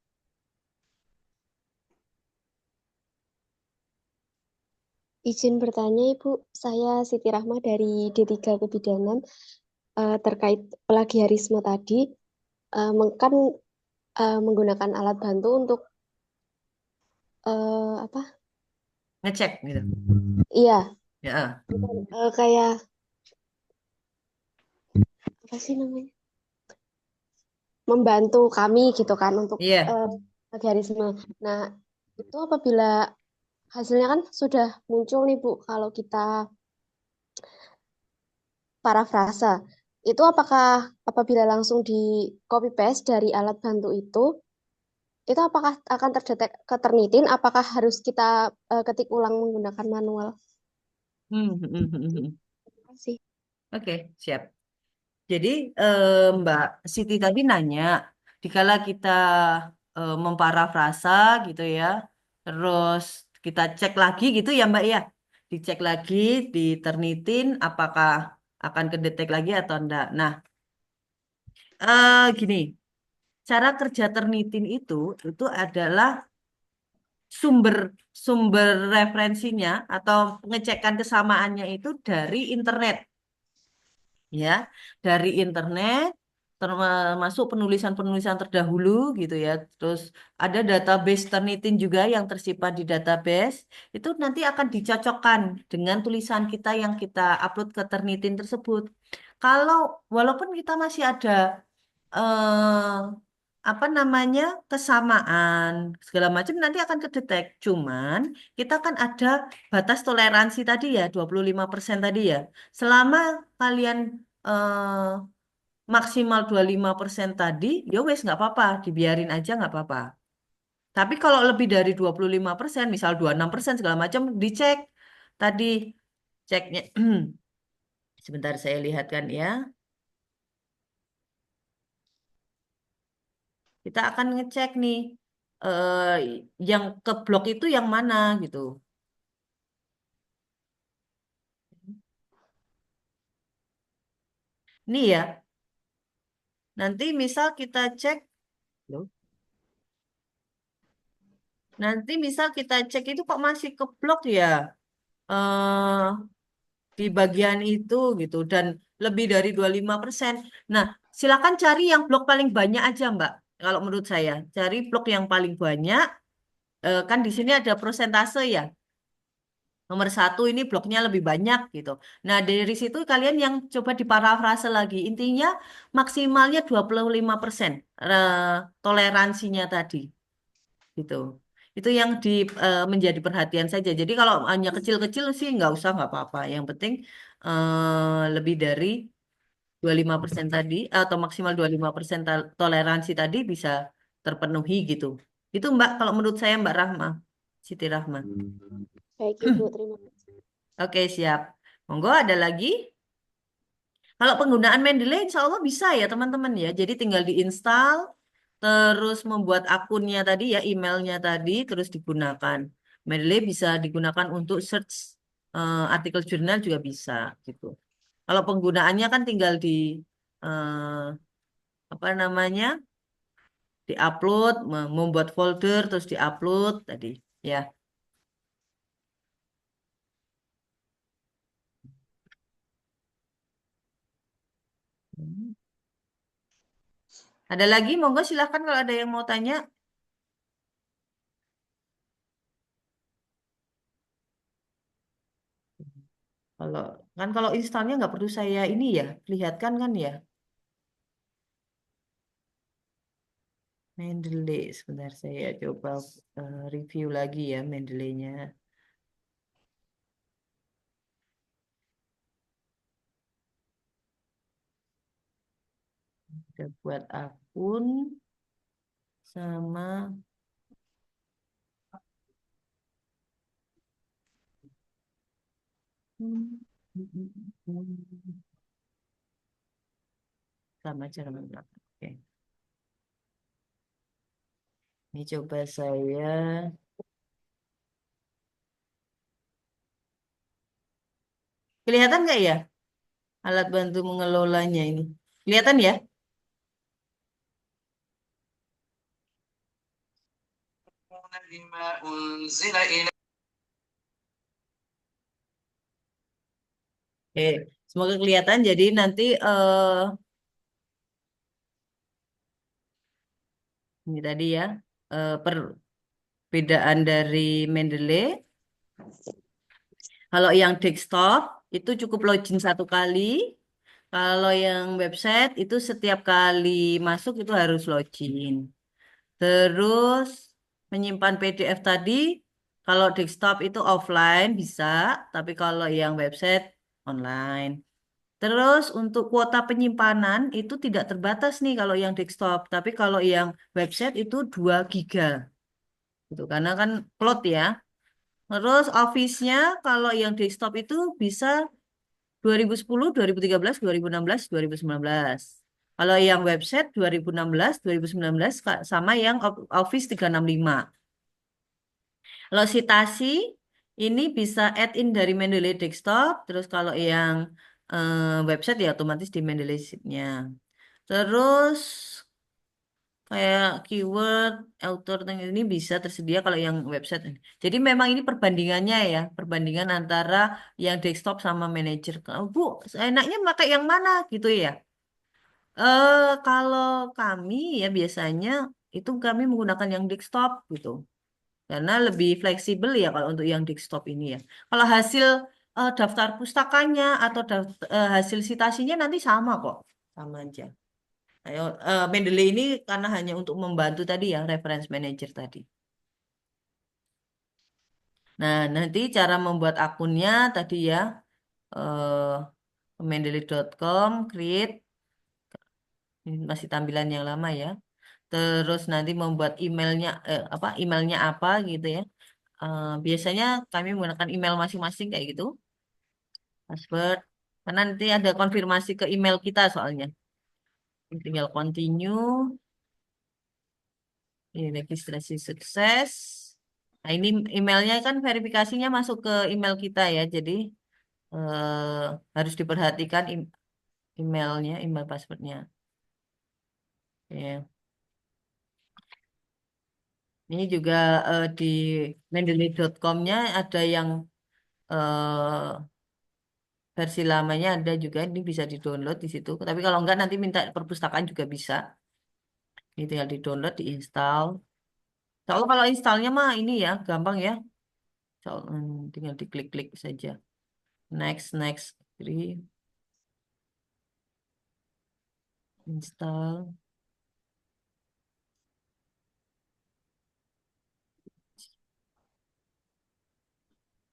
Izin bertanya, Ibu. Saya Siti Rahma dari D3 Kebidanan terkait plagiarisme tadi. Kan menggunakan alat bantu untuk apa? Ngecek gitu. Iya, Ya. kayak apa sih namanya? Membantu kami gitu kan untuk Iya. plagiarisme. Nah, itu apabila hasilnya kan sudah muncul nih Bu, kalau kita parafrasa, itu apakah apabila langsung di copy paste dari alat bantu itu apakah akan terdetek keternitin? Apakah harus kita ketik ulang menggunakan manual? Hmm. Terima kasih. Oke, siap. Jadi Mbak Siti tadi nanya, dikala kita memparafrasa gitu ya, terus kita cek lagi gitu ya Mbak ya, dicek lagi, diternitin, apakah akan kedetek lagi atau enggak. Nah, gini, cara kerja ternitin itu adalah sumber sumber referensinya atau pengecekan kesamaannya itu dari internet, ya, dari internet, termasuk penulisan-penulisan terdahulu gitu ya. Terus ada database Turnitin juga yang tersimpan di database. Itu nanti akan dicocokkan dengan tulisan kita yang kita upload ke Turnitin tersebut. Kalau walaupun kita masih ada eh, apa namanya kesamaan segala macam nanti akan kedetek. Cuman kita kan ada batas toleransi tadi ya 25% tadi ya. Selama kalian maksimal 25% tadi, ya wes nggak apa-apa, dibiarin aja nggak apa-apa. Tapi kalau lebih dari 25%, misal 26% segala macam, dicek tadi ceknya. Sebentar saya lihatkan ya. Kita akan ngecek nih eh, yang ke blok itu yang mana gitu. Nih ya, nanti misal kita cek, loh, nanti misal kita cek itu kok masih ke blok ya. eh di bagian itu gitu dan lebih dari 25%. Nah, silakan cari yang blok paling banyak aja, Mbak. Kalau menurut saya, cari blok yang paling banyak. Kan di sini ada persentase ya. Nomor satu ini bloknya lebih banyak gitu. Nah, dari situ kalian yang coba diparafrase lagi. Intinya maksimalnya 25% toleransinya tadi gitu. Itu yang menjadi perhatian saja. Jadi kalau hanya kecil-kecil sih nggak apa-apa. Yang penting lebih dari 25% tadi atau maksimal 25% toleransi tadi bisa terpenuhi gitu. Itu Mbak kalau menurut saya Mbak Rahma, Siti Rahma. Baik, Ibu, terima kasih. Oke, siap. Monggo ada lagi? Kalau penggunaan Mendeley insya Allah bisa ya teman-teman ya. Jadi tinggal diinstal, terus membuat akunnya tadi ya, emailnya tadi, terus digunakan. Mendeley bisa digunakan untuk search artikel jurnal juga bisa gitu. Kalau penggunaannya kan tinggal di eh, apa namanya, diupload, membuat folder, terus diupload tadi ya. Hmm. Ada lagi, monggo silahkan kalau ada yang mau tanya. Kalau kan kalau installnya nggak perlu saya ini ya, lihatkan kan ya. Mendeley, sebentar saya coba review lagi ya Mendeley-nya. Udah buat akun sama sama cara menggunakan. Oke, ini coba saya. Kelihatan nggak ya alat bantu mengelolanya ini? Kelihatan ya? Oke, semoga kelihatan. Jadi nanti ini tadi ya perbedaan dari Mendeley. Kalau yang desktop itu cukup login satu kali. Kalau yang website itu setiap kali masuk itu harus login. Terus menyimpan PDF tadi, kalau desktop itu offline bisa, tapi kalau yang website online. Terus untuk kuota penyimpanan itu tidak terbatas nih kalau yang desktop, tapi kalau yang website itu 2 giga. Gitu, karena kan cloud ya. Terus Office-nya kalau yang desktop itu bisa 2010, 2013, 2016, 2019. Kalau yang website 2016, 2019 sama yang Office 365. Kalau citasi ini bisa add-in dari Mendeley Desktop, terus kalau yang website ya otomatis di Mendeley Sheet-nya. Terus kayak keyword, author ini bisa tersedia kalau yang website. Jadi memang ini perbandingannya ya, perbandingan antara yang desktop sama manager. Bu, enaknya pakai yang mana gitu ya? Kalau kami ya biasanya itu kami menggunakan yang desktop gitu. Karena lebih fleksibel ya kalau untuk yang desktop ini ya. Kalau hasil daftar pustakanya atau hasil citasinya nanti sama kok. Sama aja. Ayo, Mendeley ini karena hanya untuk membantu tadi ya, reference manager tadi. Nah, nanti cara membuat akunnya tadi ya, mendeley.com, create, ini masih tampilan yang lama ya. Terus nanti membuat emailnya apa gitu ya. Biasanya kami menggunakan email masing-masing kayak gitu, password. Karena nanti ada konfirmasi ke email kita soalnya. Tinggal continue, ini registrasi sukses. Nah, ini emailnya kan verifikasinya masuk ke email kita ya, jadi harus diperhatikan emailnya, email passwordnya. Ya. Ini juga di mendeley.com-nya ada yang eh, versi lamanya ada juga, ini bisa di-download di situ. Tapi kalau enggak nanti minta perpustakaan juga bisa. Ini tinggal di-download, diinstal. Soalnya kalau installnya mah ini ya gampang ya. Tinggal diklik-klik saja. Next, next, agree, install.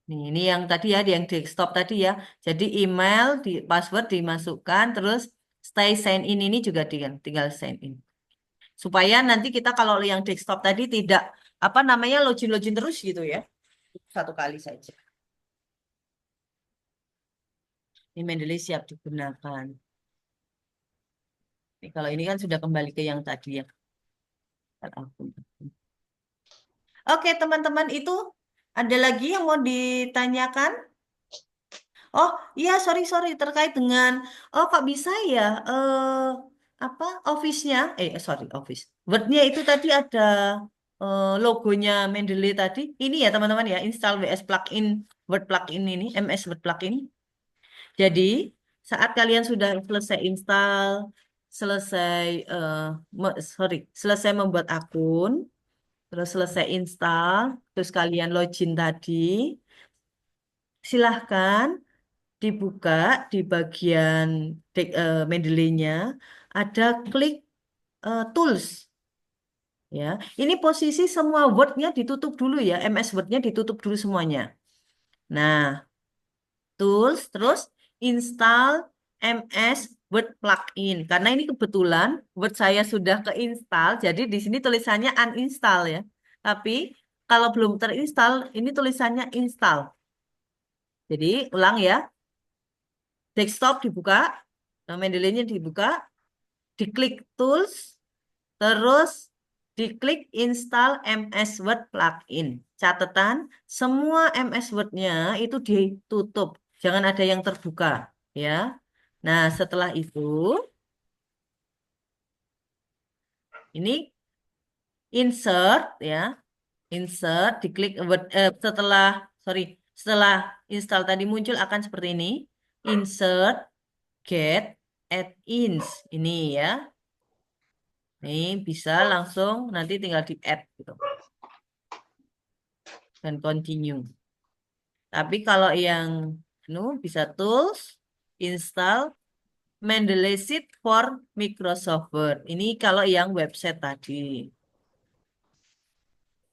Nih, ini yang tadi ya, yang desktop tadi ya. Jadi email, password dimasukkan, terus stay sign in ini juga tinggal sign in. Supaya nanti kita kalau yang desktop tadi tidak apa namanya login terus gitu ya. Satu kali saja. Ini Mendeley siap digunakan. Kalau ini kan sudah kembali ke yang tadi ya. Oke, teman-teman itu ada lagi yang mau ditanyakan? Oh iya, sorry terkait dengan kok bisa ya apa Office-nya sorry Office Word-nya itu tadi ada logonya Mendeley tadi. Ini ya teman-teman ya, install WS plugin Word plugin ini, MS Word plugin. Jadi saat kalian sudah selesai install, selesai selesai membuat akun, terus selesai install, terus kalian login tadi, silahkan dibuka di bagian Mendeley-nya ada klik tools ya. Ini posisi semua Word-nya ditutup dulu ya, MS Word-nya ditutup dulu semuanya. Nah, tools terus install MS Word plugin. Karena ini kebetulan Word saya sudah keinstall, jadi di sini tulisannya uninstall ya. Tapi kalau belum terinstall, ini tulisannya install. Jadi ulang ya. Desktop dibuka, Mendeley-nya dibuka, diklik Tools, terus diklik Install MS Word Plugin. Catatan, semua MS Word-nya itu ditutup, jangan ada yang terbuka, ya. Nah, setelah itu, ini insert, ya, insert, diklik Word, setelah install tadi muncul akan seperti ini, insert, get, add-ins, ini ya. Nih bisa langsung nanti tinggal di add gitu dan continue. Tapi kalau yang bisa tools, install Mendeley Sheet for Microsoft Word. Ini kalau yang website tadi.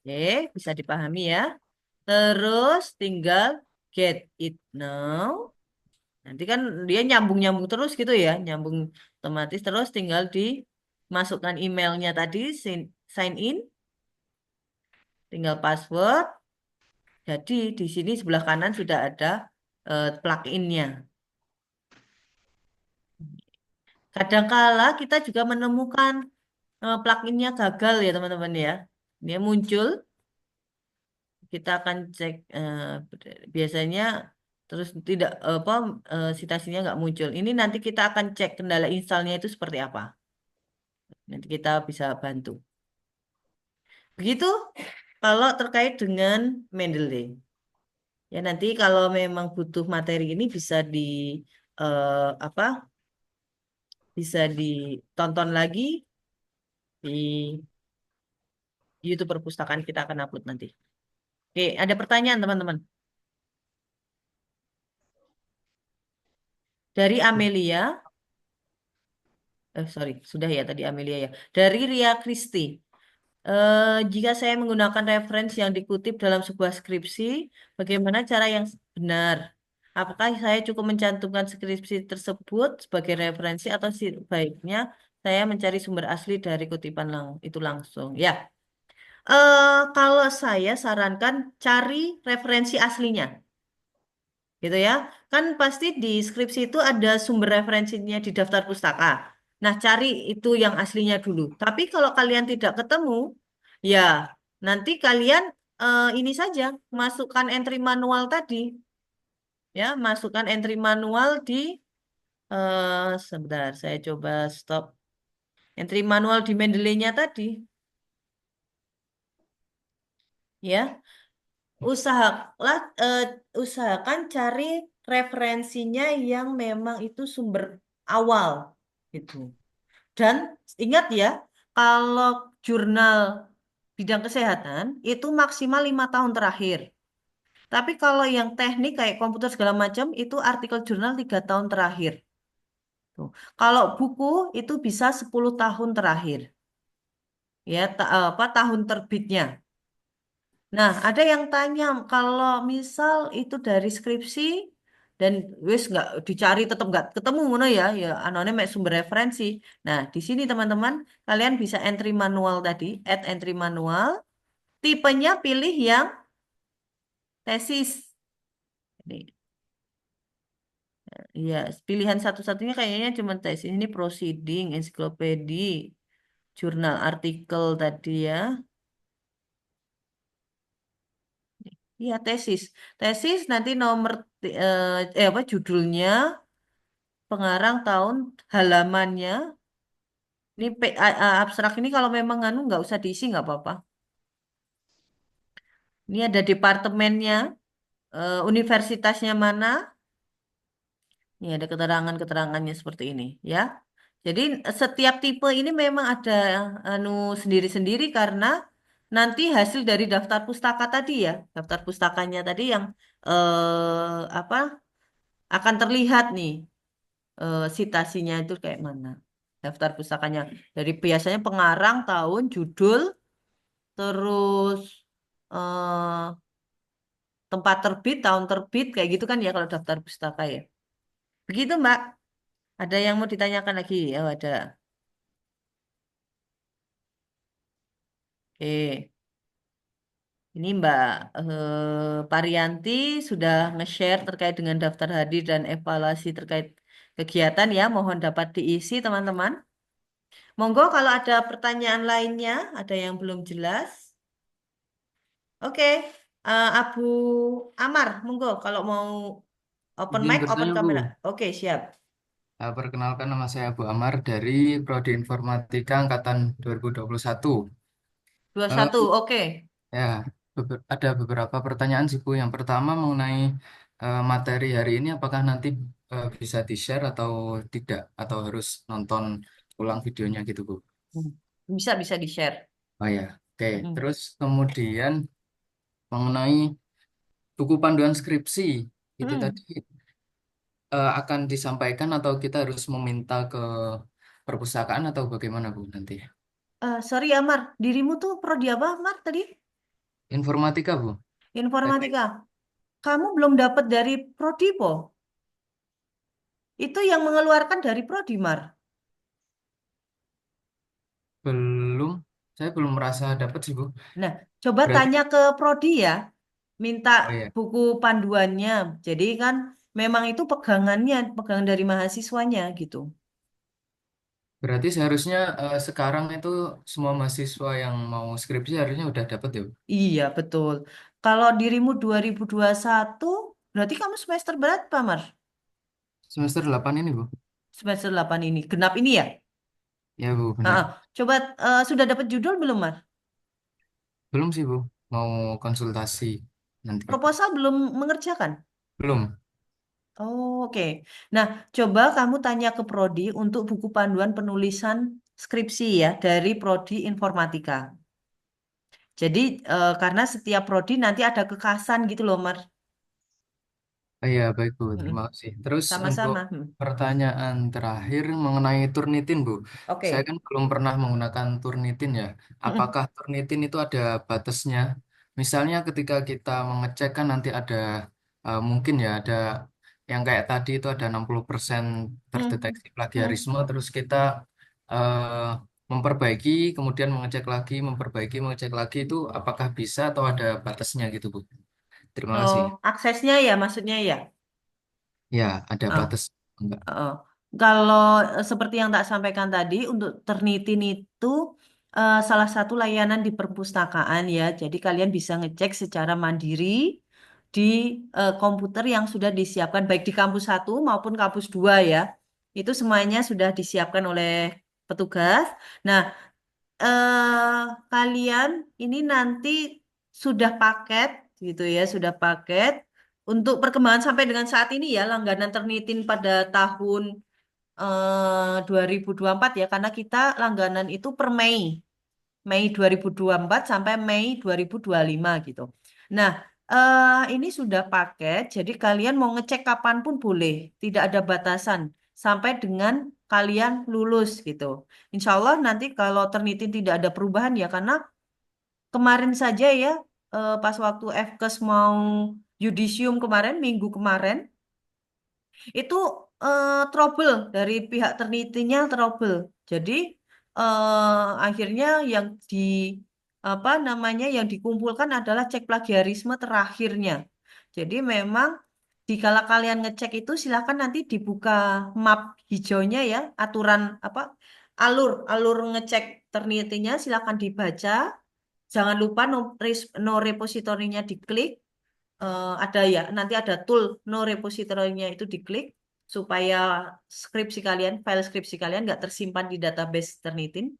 Oke, bisa dipahami ya. Terus tinggal get it now. Nanti kan dia nyambung-nyambung terus gitu ya, nyambung otomatis terus tinggal dimasukkan emailnya tadi, sign in, tinggal password. Jadi di sini sebelah kanan sudah ada plugin-nya. Kadangkala kita juga menemukan plugin-nya gagal ya teman-teman ya. Dia muncul, kita akan cek biasanya terus tidak citasinya nggak muncul. Ini nanti kita akan cek kendala installnya itu seperti apa. Nanti kita bisa bantu. Begitu kalau terkait dengan Mendeley. Ya nanti kalau memang butuh materi ini bisa di apa? Bisa ditonton lagi di YouTube perpustakaan kita akan upload nanti. Oke, ada pertanyaan teman-teman? Dari Amelia, sorry, sudah ya tadi Amelia ya. Dari Ria Kristi. Jika saya menggunakan referensi yang dikutip dalam sebuah skripsi, bagaimana cara yang benar? Apakah saya cukup mencantumkan skripsi tersebut sebagai referensi atau sebaiknya saya mencari sumber asli dari kutipan itu langsung? Ya, kalau saya sarankan cari referensi aslinya, gitu ya. Kan pasti di skripsi itu ada sumber referensinya di daftar pustaka. Nah, cari itu yang aslinya dulu. Tapi kalau kalian tidak ketemu, ya nanti kalian ini saja masukkan entry manual tadi, ya masukkan entry manual di sebentar, saya coba stop entry manual di Mendeley-nya tadi, ya. Usahalah usahakan cari referensinya yang memang itu sumber awal gitu. Dan ingat ya, kalau jurnal bidang kesehatan itu maksimal 5 tahun terakhir. Tapi kalau yang teknik kayak komputer segala macam itu artikel jurnal 3 tahun terakhir. Tuh. Kalau buku itu bisa 10 tahun terakhir. Ya, apa tahun terbitnya. Nah, ada yang tanya kalau misal itu dari skripsi dan wis nggak dicari tetap nggak ketemu ngono ya, ya anone mek sumber referensi. Nah, di sini teman-teman kalian bisa entry manual tadi, add entry manual, tipenya pilih yang tesis. Ini ya, pilihan satu-satunya kayaknya cuma tesis. Ini proceeding, ensiklopedi, jurnal artikel tadi ya. Iya, tesis. Tesis nanti nomor apa judulnya, pengarang tahun, halamannya. Ini abstrak ini kalau memang anu nggak usah diisi nggak apa-apa. Ini ada departemennya, universitasnya mana. Ini ada keterangan-keterangannya seperti ini, ya. Jadi setiap tipe ini memang ada anu sendiri-sendiri karena nanti hasil dari daftar pustaka tadi ya, daftar pustakanya tadi yang apa akan terlihat nih citasinya itu kayak mana. Daftar pustakanya dari biasanya pengarang, tahun, judul, terus eh, tempat terbit, tahun terbit, kayak gitu kan ya kalau daftar pustaka ya. Begitu Mbak. Ada yang mau ditanyakan lagi? Oh, ada. Oke. Ini Mbak Parianti sudah nge-share terkait dengan daftar hadir dan evaluasi terkait kegiatan ya. Mohon dapat diisi teman-teman. Monggo kalau ada pertanyaan lainnya, ada yang belum jelas. Oke, Abu Amar, monggo kalau mau open Izin mic, open bertanya, Bu. kamera. Oke, siap. Perkenalkan nama saya Abu Amar dari Prodi Informatika Angkatan 2021. 21, Eh, oke. ya, ada beberapa pertanyaan sih, Bu. Yang pertama mengenai materi hari ini, apakah nanti bisa di-share atau tidak, atau harus nonton ulang videonya gitu, Bu? Hmm. Bisa di-share. Oh ya, oke. Mm-mm. Terus kemudian mengenai buku panduan skripsi, itu Hmm. tadi akan disampaikan atau kita harus meminta ke perpustakaan atau bagaimana Bu nanti? Sorry Amar, dirimu tuh prodi apa Amar tadi? Informatika Bu. Teknik. Informatika. Kamu belum dapat dari Prodipo. Itu yang mengeluarkan dari Prodimar. Belum, saya belum merasa dapat sih Bu. Nah, coba Berarti, tanya ke Prodi ya. Minta oh ya, buku panduannya. Jadi kan memang itu pegangannya, pegangan dari mahasiswanya gitu. berarti seharusnya sekarang itu semua mahasiswa yang mau skripsi harusnya udah dapat ya Bu? Iya, betul. Kalau dirimu 2021, berarti kamu semester berapa, Mar? Semester 8 ini Bu. Semester 8 ini. Genap ini ya? Ya Bu, benar. Ah, coba sudah dapat judul belum, Mar? Belum sih Bu, mau konsultasi nanti. Proposal belum mengerjakan? Belum. Oh, oke. Nah, coba kamu tanya ke Prodi untuk buku panduan penulisan skripsi ya dari Prodi Informatika. Jadi karena setiap prodi nanti ada kekasan gitu loh, Mar. Oh, iya, baik Bu, terima Mm-mm. kasih. Terus untuk Sama-sama. pertanyaan terakhir mengenai Turnitin Bu, saya Oke. kan belum pernah menggunakan Turnitin ya. Mm-mm. Apakah Turnitin itu ada batasnya? Misalnya ketika kita mengecek kan nanti ada mungkin ya ada yang kayak tadi itu ada 60% Mm. terdeteksi Mm. plagiarisme, terus kita eh, memperbaiki, kemudian mengecek lagi, memperbaiki, mengecek lagi itu apakah bisa atau ada batasnya gitu Bu? Terima Oh, kasih. aksesnya ya maksudnya ya. Ya, ada Ah, batas enggak? Kalau seperti yang tak sampaikan tadi, untuk Turnitin itu salah satu layanan di perpustakaan ya. Jadi kalian bisa ngecek secara mandiri di komputer yang sudah disiapkan baik di kampus satu maupun kampus 2 ya. Itu semuanya sudah disiapkan oleh petugas. Nah, kalian ini nanti sudah paket gitu ya, sudah paket untuk perkembangan sampai dengan saat ini ya, langganan Turnitin pada tahun 2024 ya, karena kita langganan itu per Mei. Mei 2024 sampai Mei 2025 gitu. Nah, ini sudah paket, jadi kalian mau ngecek kapanpun boleh, tidak ada batasan sampai dengan kalian lulus gitu. Insya Allah nanti kalau Turnitin tidak ada perubahan ya, karena kemarin saja ya, pas waktu FKes mau yudisium kemarin, minggu kemarin, itu trouble dari pihak Ternitinya trouble. Jadi akhirnya yang di apa namanya yang dikumpulkan adalah cek plagiarisme terakhirnya. Jadi memang dikala kalian ngecek itu silakan nanti dibuka map hijaunya ya, aturan apa alur alur ngecek Ternitinya silakan dibaca. Jangan lupa no repositorinya diklik. Ada ya, nanti ada tool no repository-nya itu diklik supaya skripsi kalian, file skripsi kalian nggak tersimpan di database Turnitin.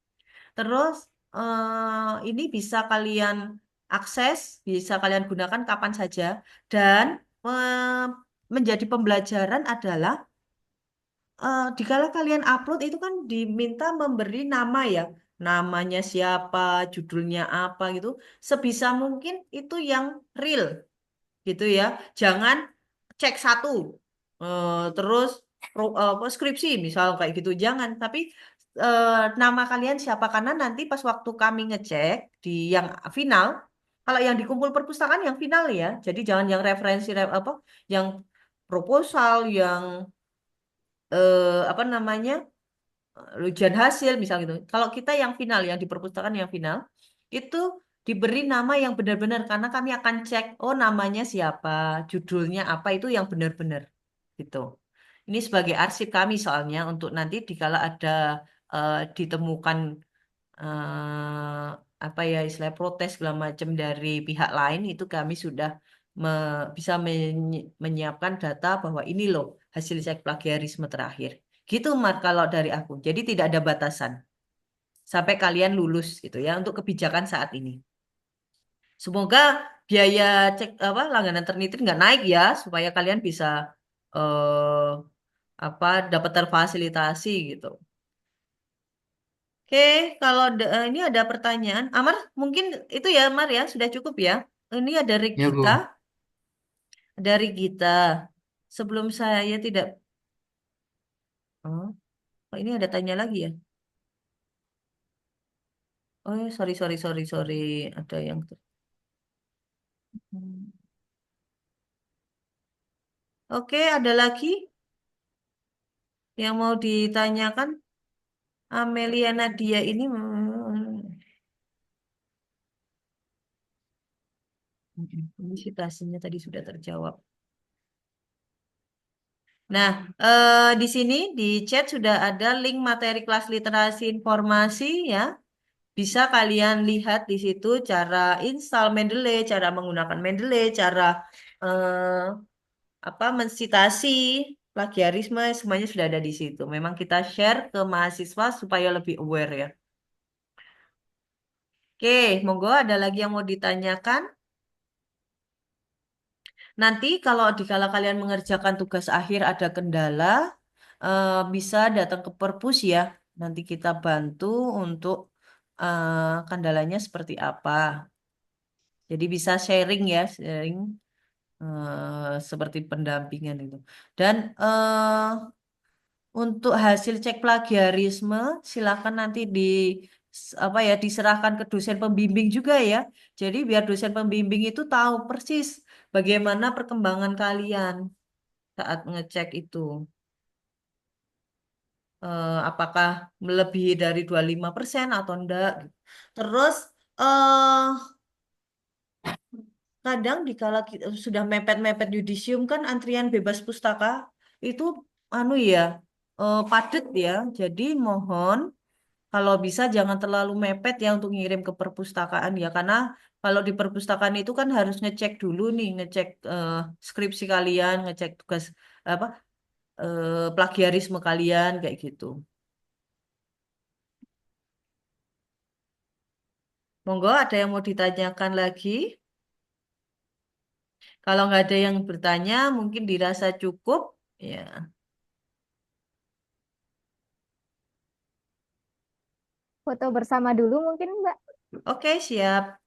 Terus ini bisa kalian akses, bisa kalian gunakan kapan saja dan eh, menjadi pembelajaran adalah dikala kalian upload itu kan diminta memberi nama ya, namanya siapa, judulnya apa gitu. Sebisa mungkin itu yang real gitu ya. Jangan cek satu terus apa, skripsi misal kayak gitu jangan. Tapi eh, nama kalian siapa karena nanti pas waktu kami ngecek di yang final, kalau yang dikumpul perpustakaan yang final ya. Jadi jangan yang referensi apa, yang proposal, yang apa namanya ujian hasil misal gitu. Kalau kita yang final, yang di perpustakaan yang final, itu diberi nama yang benar-benar karena kami akan cek, oh namanya siapa, judulnya apa itu yang benar-benar gitu. Ini sebagai arsip kami soalnya untuk nanti dikala ada ditemukan eh, apa ya istilah protes segala macam dari pihak lain itu kami sudah bisa menyiapkan data bahwa ini loh hasil cek plagiarisme terakhir. Gitu Mar kalau dari aku. Jadi tidak ada batasan sampai kalian lulus gitu ya untuk kebijakan saat ini. Semoga biaya cek apa langganan Turnitin nggak naik ya supaya kalian bisa eh apa dapat terfasilitasi gitu. Oke, kalau ini ada pertanyaan, Amar mungkin itu ya Amar ya sudah cukup ya. Ini ada Ya Regita, Bu, dari Gita. Sebelum saya tidak, oh, oh, ini ada tanya lagi ya. Oh, sorry, ada yang. Hmm. Oke, ada lagi yang mau ditanyakan? Amelia Nadia ini, publikasinya tadi sudah terjawab. Nah, di sini di chat sudah ada link materi kelas literasi informasi ya. Bisa kalian lihat di situ cara install Mendeley, cara menggunakan Mendeley, cara eh, apa mensitasi. plagiarisme, semuanya sudah ada di situ. Memang kita share ke mahasiswa supaya lebih aware ya. Oke, monggo ada lagi yang mau ditanyakan? Nanti kalau dikala kalian mengerjakan tugas akhir ada kendala, bisa datang ke perpus ya. Nanti kita bantu untuk kendalanya seperti apa. Jadi bisa sharing ya, sharing seperti pendampingan itu. Dan untuk hasil cek plagiarisme, silakan nanti apa ya diserahkan ke dosen pembimbing juga ya. Jadi biar dosen pembimbing itu tahu persis bagaimana perkembangan kalian saat ngecek itu. Apakah melebihi dari 25% atau enggak. Terus eh kadang dikala kita sudah mepet-mepet yudisium kan antrian bebas pustaka itu anu ya padat ya. Jadi mohon kalau bisa jangan terlalu mepet ya untuk ngirim ke perpustakaan ya karena kalau di perpustakaan itu kan harus ngecek dulu nih, ngecek skripsi kalian, ngecek tugas apa plagiarisme kalian kayak gitu. Monggo ada yang mau ditanyakan lagi? Kalau nggak ada yang bertanya, mungkin dirasa cukup. Ya, Foto bersama dulu mungkin Mbak. oke siap,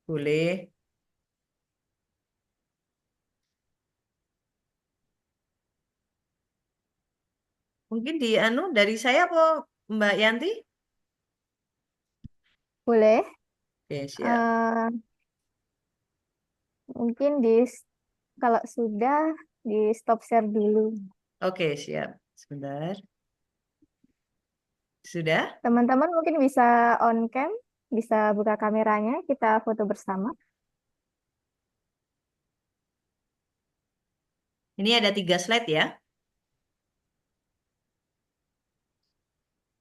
boleh. Mungkin di anu dari saya apa Mbak Yanti? Boleh. Oke siap. Eh, mungkin kalau sudah di stop share dulu. Oke siap. Sebentar. Sudah? Teman-teman mungkin bisa on cam, bisa buka kameranya, kita foto bersama. Ini ada 3 slide ya.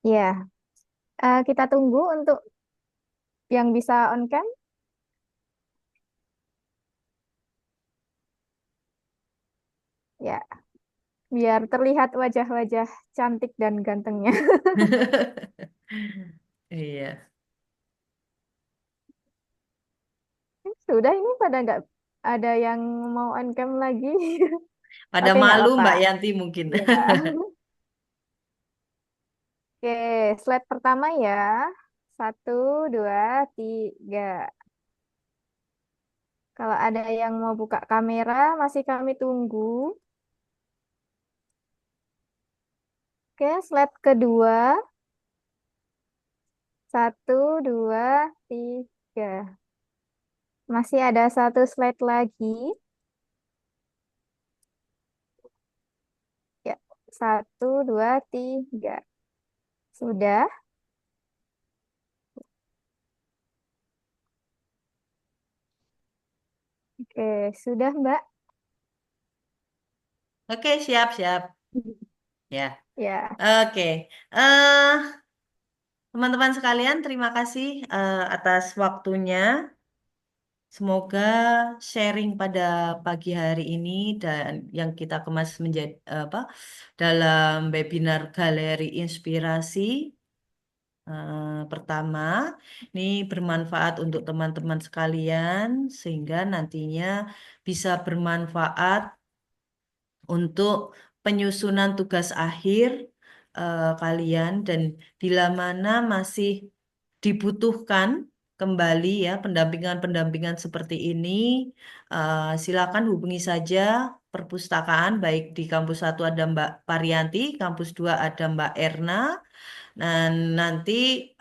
Ya, kita tunggu untuk yang bisa on cam. Ya, biar terlihat wajah-wajah cantik dan gantengnya. Iya. Sudah ini pada nggak ada yang mau on cam lagi. Pada Oke, nggak malu apa-apa. Mbak Yanti mungkin. Ya. Oke, slide pertama ya. 1, 2, 3. Kalau ada yang mau buka kamera, masih kami tunggu. Oke, slide kedua. 1, 2, 3. Masih ada satu slide lagi. Ya, 1, 2, 3. Sudah. Oke, sudah Mbak. Oke siap siap. Ya. Ya, Oke. eh Teman-teman sekalian, terima kasih atas waktunya. Semoga sharing pada pagi hari ini dan yang kita kemas menjadi apa dalam webinar Galeri Inspirasi pertama ini bermanfaat untuk teman-teman sekalian sehingga nantinya bisa bermanfaat untuk penyusunan tugas akhir kalian dan bila mana masih dibutuhkan kembali ya pendampingan-pendampingan seperti ini, silakan hubungi saja perpustakaan baik di kampus 1 ada Mbak Parianti, kampus 2 ada Mbak Erna, dan nanti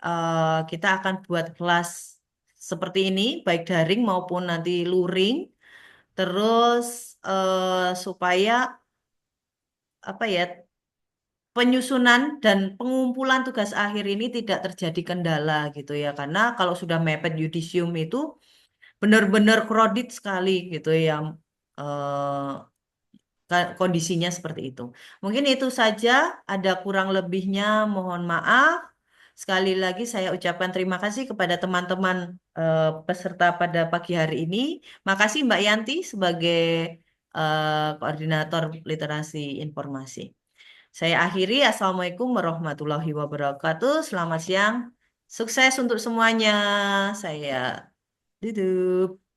kita akan buat kelas seperti ini baik daring maupun nanti luring, terus supaya apa ya penyusunan dan pengumpulan tugas akhir ini tidak terjadi kendala gitu ya karena kalau sudah mepet yudisium itu benar-benar kredit sekali gitu ya eh, kondisinya seperti itu. Mungkin itu saja, ada kurang lebihnya mohon maaf. Sekali lagi saya ucapkan terima kasih kepada teman-teman peserta pada pagi hari ini. Makasih Mbak Yanti sebagai Koordinator Literasi Informasi. Saya akhiri. Assalamualaikum warahmatullahi wabarakatuh. Selamat siang. Sukses untuk semuanya. Saya tutup.